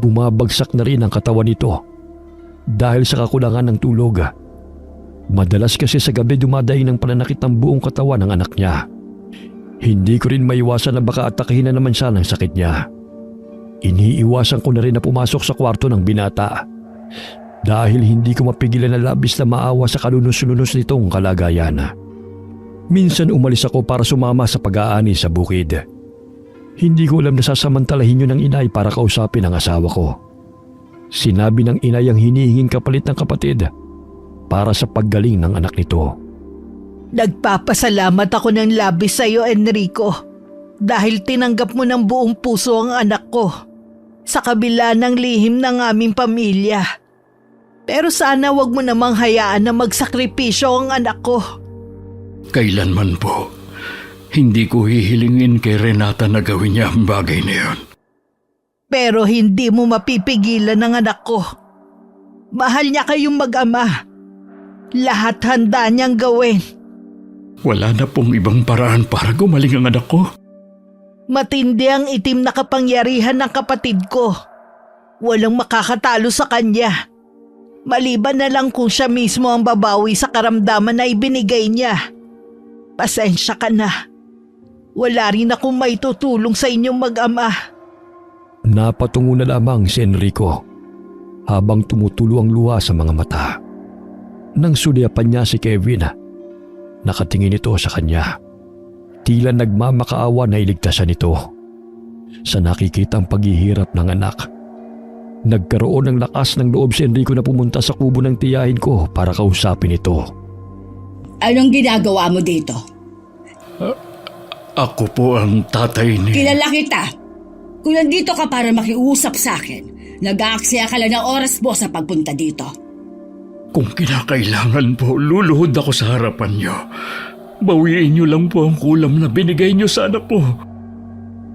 Bumabagsak na rin ang katawan nito dahil sa kakulangan ng tulog. Madalas kasi sa gabi dumadaing ng pananakit ng buong katawan ng anak niya. Hindi ko rin maiwasan na baka atakihin na naman siya ng sakit niya. Iniiwasan ko na rin na pumasok sa kwarto ng binata dahil hindi ko mapigilan na labis na maawa sa kalunos-lunos nitong kalagayan. Minsan umalis ako para sumama sa pag-aani sa bukid. Hindi ko alam na sasamantalahin yun ng inay para kausapin ang asawa ko. Sinabi ng inay ang hinihinging kapalit ng kapatid para sa paggaling ng anak nito. Nagpapasalamat ako ng labis sa iyo, Enrico, dahil tinanggap mo ng buong puso ang anak ko sa kabila ng lihim ng aming pamilya. Pero sana wag mo namang hayaan na magsakripisyo ang anak ko. Kailanman po, hindi ko hihilingin kay Renata na gawin niya ang bagay na yun. Pero hindi mo mapipigilan ang anak ko. Mahal niya kayong mag-ama. Lahat handa niyang gawin. Wala na pong ibang paraan para gumaling ang anak ko. Matindi ang itim na kapangyarihan ng kapatid ko. Walang makakatalo sa kanya. Maliban na lang kung siya mismo ang babawi sa karamdaman na ibinigay niya. Pasensya ka na. Wala rin akong maitutulong sa inyong mag-ama. Napatungo na lamang si Enrico habang tumutulo ang luha sa mga mata. Nang sulyapan niya si Kevin, nakatingin ito sa kanya. Tila nagmamakaawa na iligtasan ito. Sa nakikitang paghihirap ng anak, nagkaroon ng lakas ng loob si Enrico na pumunta sa kubo ng tiyahin ko para kausapin ito. Anong ginagawa mo dito? Ako po ang tatay ni... Kilala kita. Kung nandito ka para makiusap sa akin, nag-aaksaya ka lang ng oras mo sa pagpunta dito. Kung kinakailangan po, luluhod ako sa harapan niyo. Bawiin niyo lang po ang kulam na binigay niyo sa anak ko.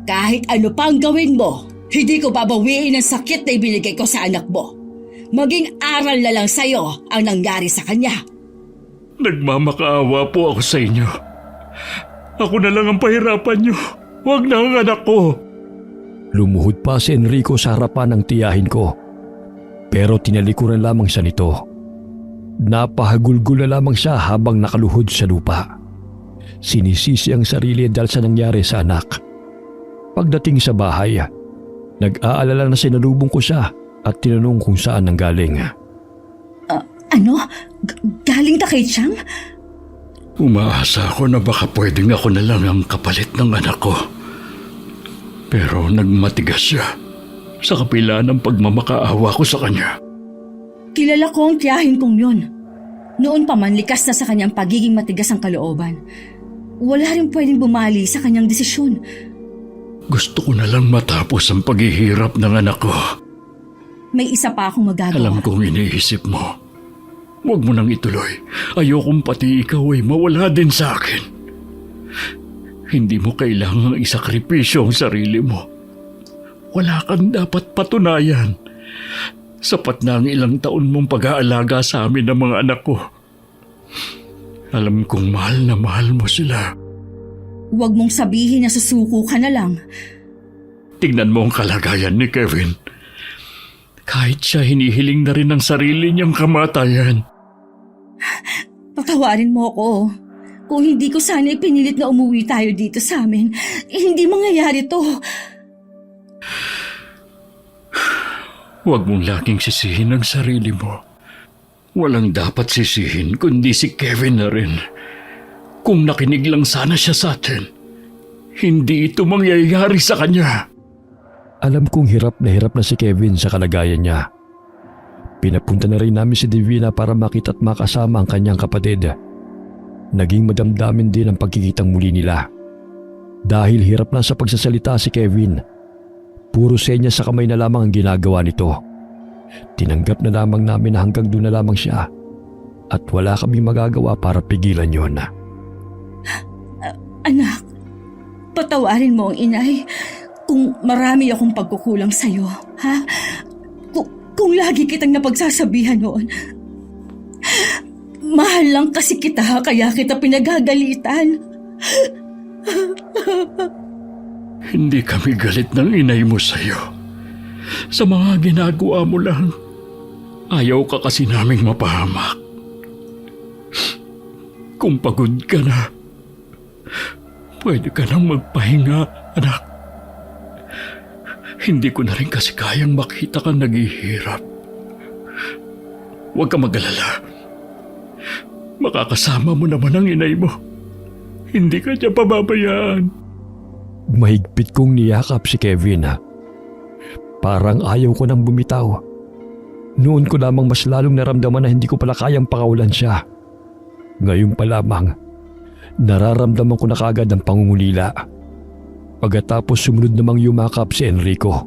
Kahit ano pa ang gawin mo, hindi ko babawiin ang sakit na ibinigay ko sa anak mo. Maging aral na lang sa'yo ang nangyari sa kanya. Nagmamakaawa po ako sa inyo. Ako na lang ang pahirapan niyo. Huwag na ang anak ko. Lumuhod pa si Enrico sa harapan ng tiyahin ko. Pero tinalikuran lamang siya nito. Napahagulgul na lamang siya habang nakaluhod sa lupa. Sinisisi ang sarili dahil sa nangyari sa anak. Pagdating sa bahay, nag-aalala na sinalubong ko siya at tinanong kung saan nanggaling. Ano? Galing ta kay Chang? Umaasa ako na baka pwedeng ako na lang ang kapalit ng anak ko. Pero nagmatigas siya sa kapila ng pagmamakaawa ko sa kanya. Kilala ko ang tiyahin kong yun. Noon pa man likas na sa kanyang pagiging matigas ang kalooban. Wala rin pwedeng bumali sa kanyang desisyon. Gusto ko na lang matapos ang paghihirap ng anak ko. May isa pa akong magagawa. Alam kong iniisip mo. Huwag mo nang ituloy. Ayokong pati ikaw ay mawala din sa akin. Hindi mo kailangang isakripisyo ang sarili mo. Wala kang dapat patunayan. Sapat na ang ilang taon mong pag-aalaga sa amin ng mga anak ko. Alam kong mahal na mahal mo sila. Huwag mong sabihin na susuko ka na lang. Tingnan mo ang kalagayan ni Kevin. Kahit siya hinihiling na rin ang sarili niyang kamatayan. Patawarin mo ako. Kung hindi ko sana ipinilit na umuwi tayo dito sa amin, hindi mangyayari to. Huwag mong laging sisihin ang sarili mo. Walang dapat sisihin kundi si Kevin na rin. Kung nakinig lang sana siya sa atin, hindi ito mangyayari sa kanya. Alam kong hirap na si Kevin sa kalagayan niya. Pinapunta na rin namin si Divina para makita at makasama ang kanyang kapatid. Naging madamdamin din ang pagkikitang muli nila. Dahil hirap na sa pagsasalita si Kevin, puro senya sa kamay na lamang ang ginagawa nito. Tinanggap na lamang namin na hanggang doon na lamang siya at wala kaming magagawa para pigilan yon. Anak, patawarin mo ang inay kung marami akong pagkukulang sa'yo, ha? Kung lagi kitang napagsasabihan noon. Mahal lang kasi kita kaya kita pinagagalitan. Hindi kami galit ng inay mo sa'yo. Sa mga ginagawa mo lang, ayaw ka kasi naming mapahamak. Kung pagod ka na, pwede ka nang magpahinga, anak. Hindi ko na rin kasi kayang makita kang naghihirap. Huwag ka mag-alala. Makakasama mo naman ang inay mo. Hindi ka niya pababayaan. Mahigpit kong niyakap si Kevin. Parang ayaw ko nang bumitaw. Noon ko lamang mas lalong naramdaman na hindi ko pala kayang pakawalan siya. Ngayon pa lamang, nararamdaman ko na kaagad ang pangungulila. Pagkatapos sumunod namang yumakap si Enrico.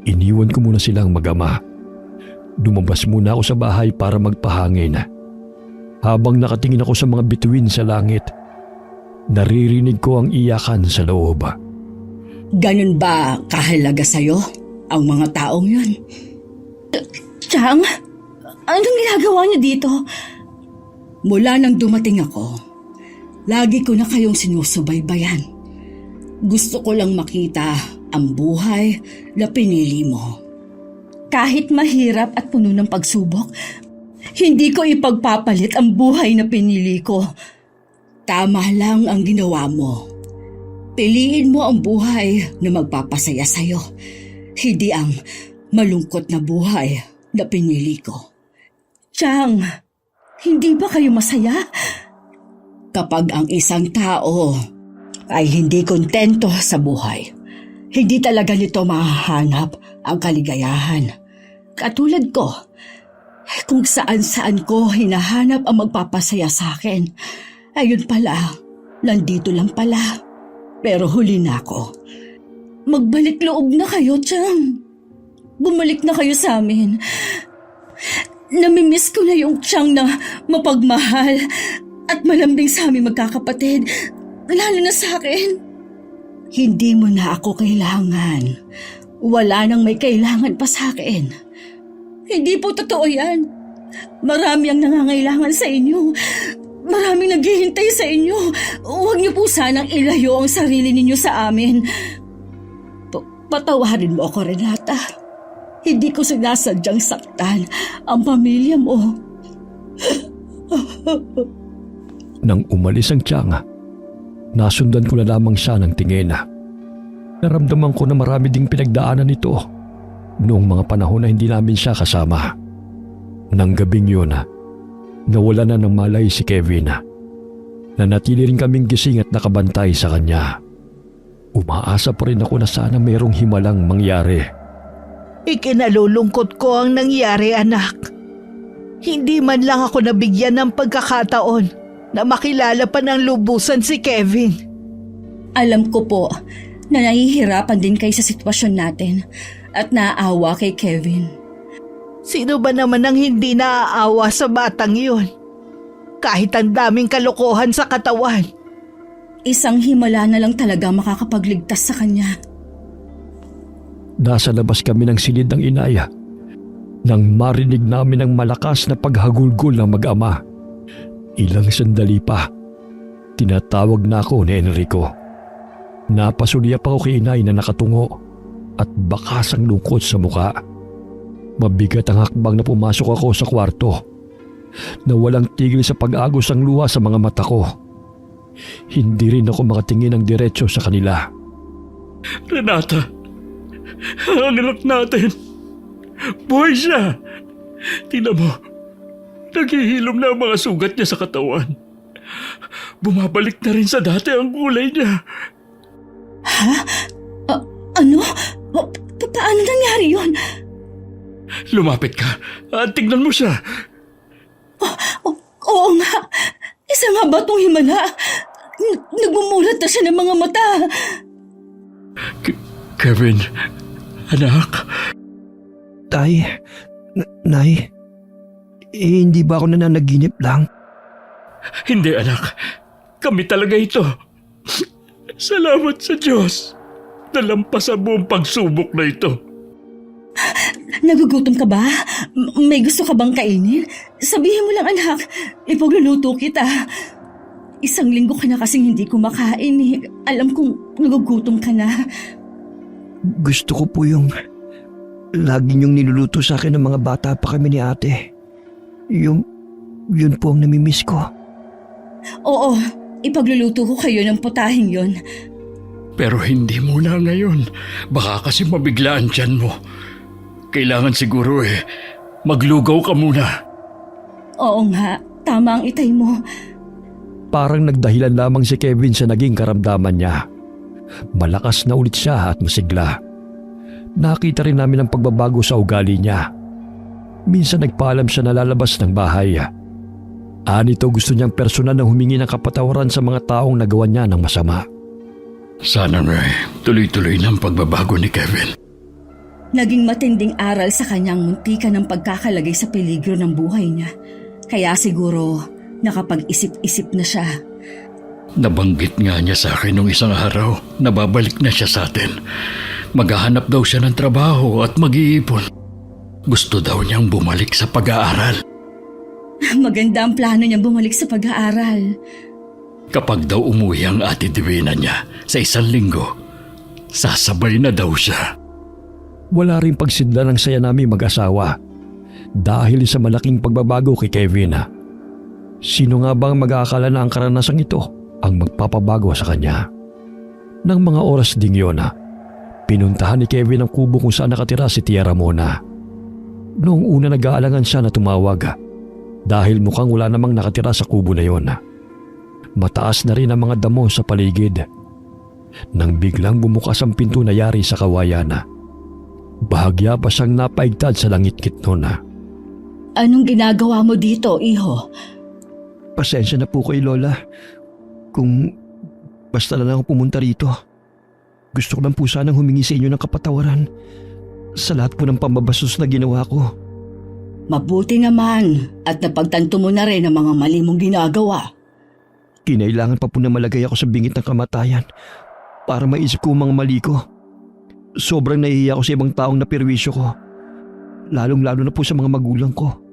Iniwan ko muna silang mag-ama. Lumabas muna ako sa bahay para magpahangin. Habang nakatingin ako sa mga bituin sa langit, naririnig ko ang iyakan sa loob. Ganun ba kahalaga sa'yo ang mga taong yun? Chang, anong ginagawa niyo dito? Mula nang dumating ako, lagi ko na kayong sinusubaybayan. Gusto ko lang makita ang buhay na pinili mo. Kahit mahirap at puno ng pagsubok, hindi ko ipagpapalit ang buhay na pinili ko. Tama lang ang ginawa mo. Piliin mo ang buhay na magpapasaya sa'yo, hindi ang malungkot na buhay na pinili ko. Chang, hindi ba kayo masaya? Kapag ang isang tao ay hindi kontento sa buhay, hindi talaga nito mahahanap ang kaligayahan. Katulad ko, kung saan-saan ko hinahanap ang magpapasaya sa akin, ayun pala, nandito lang pala. Pero huli na ako. Magbalik loob na kayo, Chang. Bumalik na kayo sa amin. Namimiss ko na yung Chang na mapagmahal at malambing sa aming magkakapatid, lalo na sa akin. Hindi mo na ako kailangan. Wala nang may kailangan pa sa akin. Hindi po totoo yan. Marami ang nangangailangan sa inyo. Maraming naghihintay sa inyo. Huwag niyo po sanang ilayo ang sarili ninyo sa amin. Patawarin mo ako, Renata. Hindi ko sinasadyang saktan ang pamilya mo. Nang umalis ang Chang, nasundan ko na lamang siya ng tingin. Naramdaman ko na marami ding pinagdaanan nito noong mga panahon na hindi namin siya kasama. Nang gabing yun, nawala na ng malay si Kevin. Nanatili rin kaming gising at nakabantay sa kanya. Umaasa pa rin ako na sana mayroong himalang mangyari. Ikinalulungkot ko ang nangyari, anak. Hindi man lang ako nabigyan ng pagkakataon na makilala pa ng lubusan si Kevin. Alam ko po na nahihirapan din kayo sa sitwasyon natin at naaawa kay Kevin. Sino ba naman ang hindi naaawa sa batang yun? Kahit ang daming kalokohan sa katawan. Isang himala na lang talaga makakapagligtas sa kanya. Nasa labas kami ng silid ng inaya nang marinig namin ang malakas na paghagulgol ng mag-ama. Ilang sandali pa, tinatawag na ako ni Enrico. Napasulyap ako kay inay na nakatungo at bakas ang lungkot sa muka. Mabigat ang hakbang na pumasok ako sa kwarto na walang tigil sa pag-agos ang luha sa mga mata ko. Hindi rin ako makatingin ng diretso sa kanila. Renata, ang anak natin. Buhay siya. Tingnan mo, naghihilom na ang mga sugat niya sa katawan. Bumabalik na rin sa dati ang kulay niya. Ha? Ano? Paano nangyari yun? Lumapit ka at tignan mo siya. Oo nga. Isa nga ba itong himala? Nagmumulat na siya ng mga mata. Kevin, anak. Tay, Nay, hindi ba ako nananaginip lang? Hindi anak, kami talaga ito. Salamat sa Diyos. Nalampas ang buong pagsubok na ito. Nagugutom ka ba? May gusto ka bang kainin? Sabihin mo lang anak, ipagluluto kita. Isang linggo ka na kasing hindi kumakain eh. Alam kong nagugutom ka na. Gusto ko po yung lagi niyong niluluto sa akin ng mga bata pa kami ni ate. Yun po ang namimiss ko. Oo, ipagluluto ko kayo ng putahing yon. Pero hindi muna ngayon. Baka kasi mabiglaan tiyan mo. Kailangan siguro maglugaw ka muna. Oo nga, tama ang itay mo. Parang nagdahilan lamang si Kevin sa naging karamdaman niya. Malakas na ulit siya at masigla. Nakita rin namin ang pagbabago sa ugali niya. Minsan nagpaalam siya na lalabas ng bahay. Anito gusto niyang personal na humingi ng kapatawaran sa mga taong nagawa niya ng masama. Sana tuloy-tuloy ng pagbabago ni Kevin. Naging matinding aral sa kanyang muntikan ng pagkakalagay sa peligro ng buhay niya. Kaya siguro nakapag-isip-isip na siya. Nabanggit nga niya sa akin nung isang araw na babalik na siya sa atin. Maghahanap daw siya ng trabaho at mag-iipon. Gusto daw niyang bumalik sa pag-aaral. Maganda ang plano niyang bumalik sa pag-aaral. Kapag daw umuwi ang ate Divina niya sa 1 linggo, sasabay na daw siya. Wala rin pagsidla ng saya namin mag-asawa dahil sa malaking pagbabago kay Kevin. Sino nga bang mag-aakala na ang karanasang ito ang magpapabago sa kanya? Nang mga oras ding yun, pinuntahan ni Kevin ang kubo kung saan nakatira si Tia Ramona. Noong una nag-aalangan siya na tumawag dahil mukhang wala namang nakatira sa kubo na yon. Mataas na rin ang mga damo sa paligid. Nang biglang bumukas ang pinto na yari sa kawayan, bahagya pa siyang napaigtad sa langit-kit noon. Anong ginagawa mo dito, iho? Pasensya na po kay Lola. Kung basta na lang ako pumunta rito. Gusto ko lang po sanang humingi sa inyo ng kapatawaran sa lahat po ng pambabastos na ginawa ko. Mabuti naman at napagtanto mo na rin ang mga mali mong ginagawa. Kinailangan pa po na malagay ako sa bingit ng kamatayan para maisip ko ang mga mali ko. Sobrang nahihiya ako sa ibang taong naperwisyo ko. Lalong-lalo na po sa mga magulang ko.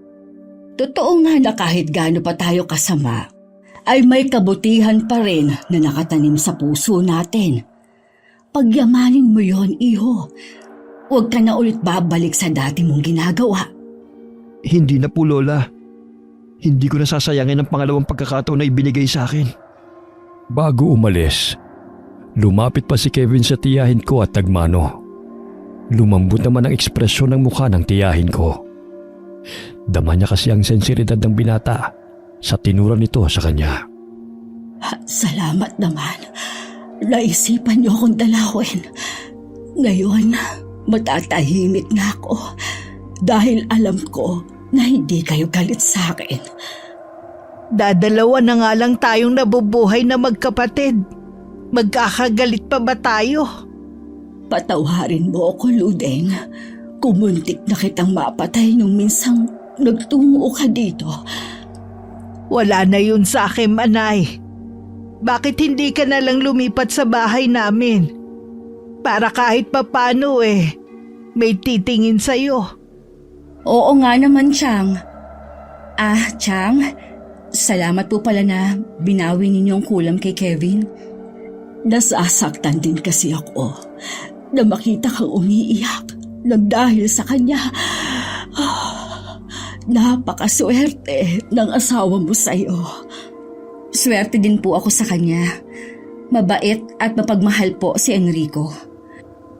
Totoo nga na kahit gaano pa tayo kasama, ay may kabutihan pa rin na nakatanim sa puso natin. Pagyamanin mo yon, iho. Huwag ka na ulit babalik sa dati mong ginagawa. Hindi na po, Lola. Hindi ko nasasayangin ang pangalawang pagkakataon na ibinigay sa akin. Bago umalis, lumapit pa si Kevin sa tiyahin ko at nagmano. Lumambot naman ang ekspresyon ng mukha ng tiyahin ko. Dama niya kasi ang sensibilidad ng binata sa tinura nito sa kanya. Salamat naman. Naisipan niyo akong dalawin. Ngayon, matatahimik na ako dahil alam ko na hindi kayo galit sa akin. Dadalawa na nga lang tayong nabubuhay na magkapatid. Magkakagalit pa ba tayo? Patawarin mo ako, Ludeng. Kumuntik na kitang mapatay nung minsang nagtungo ka dito. Wala na yun sa akin, Manay. bakit hindi ka na lang lumipat sa bahay namin? Para kahit papano may titingin sa'yo. Oo nga naman, Chang. Chang, salamat po pala na binawi ninyong kulam kay Kevin. Nasasaktan din kasi ako na makita kang umiiyak nang dahil sa kanya. Napakaswerte ng asawa mo sa'yo. Swerte din po ako sa kanya. Mabait at mapagmahal po si Enrico.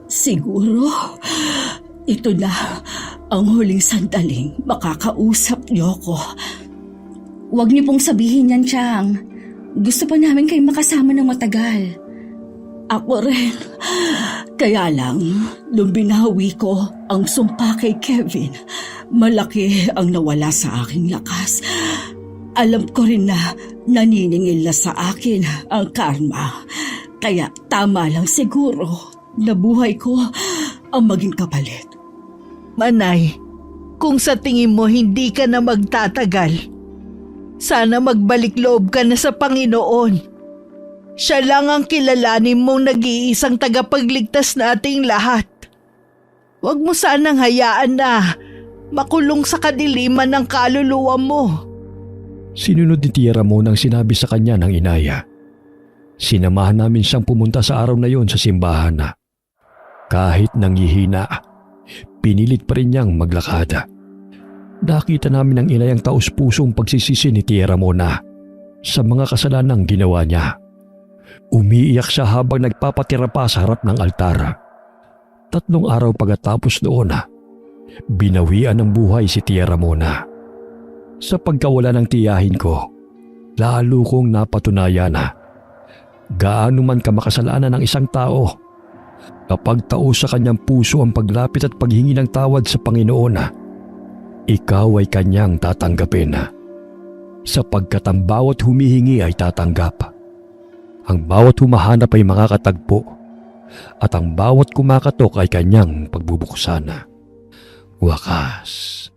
Siguro, ito na ang huling sandaling makakausap niyo ko. Huwag niyo pong sabihin yan, Chang. Gusto pa namin kayo makasama ng matagal. Ako rin. Kaya lang, nung binawi ko ang sumpa kay Kevin, malaki ang nawala sa aking lakas. Alam ko rin na naniningil na sa akin ang karma. Kaya tama lang siguro na buhay ko ang maging kapalit. Manay, kung sa tingin mo hindi ka na magtatagal, sana magbalik loob ka na sa Panginoon. Siya lang ang kilalanin mong nag-iisang tagapagligtas nating lahat. Huwag mo sanang hayaan na makulong sa kadiliman ng kaluluwa mo. Sinunod ni Tia Ramon ang sinabi sa kanya ng inaya. Sinamahan namin siyang pumunta sa araw na yon sa simbahan na. Kahit nanghihina, pinilit pa rin niyang maglakad. Nakita namin ang inayang taus-pusong pagsisisi ni Tia Ramona sa mga kasalanang ginawa niya. Umiiyak siya habang nagpapatira pa sa harap ng altar. 3 araw pagkatapos noon, binawian ng buhay si Tia Ramona. Sa pagkawala ng tiyahin ko, lalo kong napatunayan na gaano man kamakasalanan ng isang tao, kapag taos sa kanyang puso ang paglapit at paghingi ng tawad sa Panginoon, ikaw ay kanyang tatanggapin. Sapagkat ang bawat humihingi ay tatanggap. Ang bawat humahanap ay makakatagpo, at ang bawat kumakatok ay kanyang pagbubuksan. Wakas.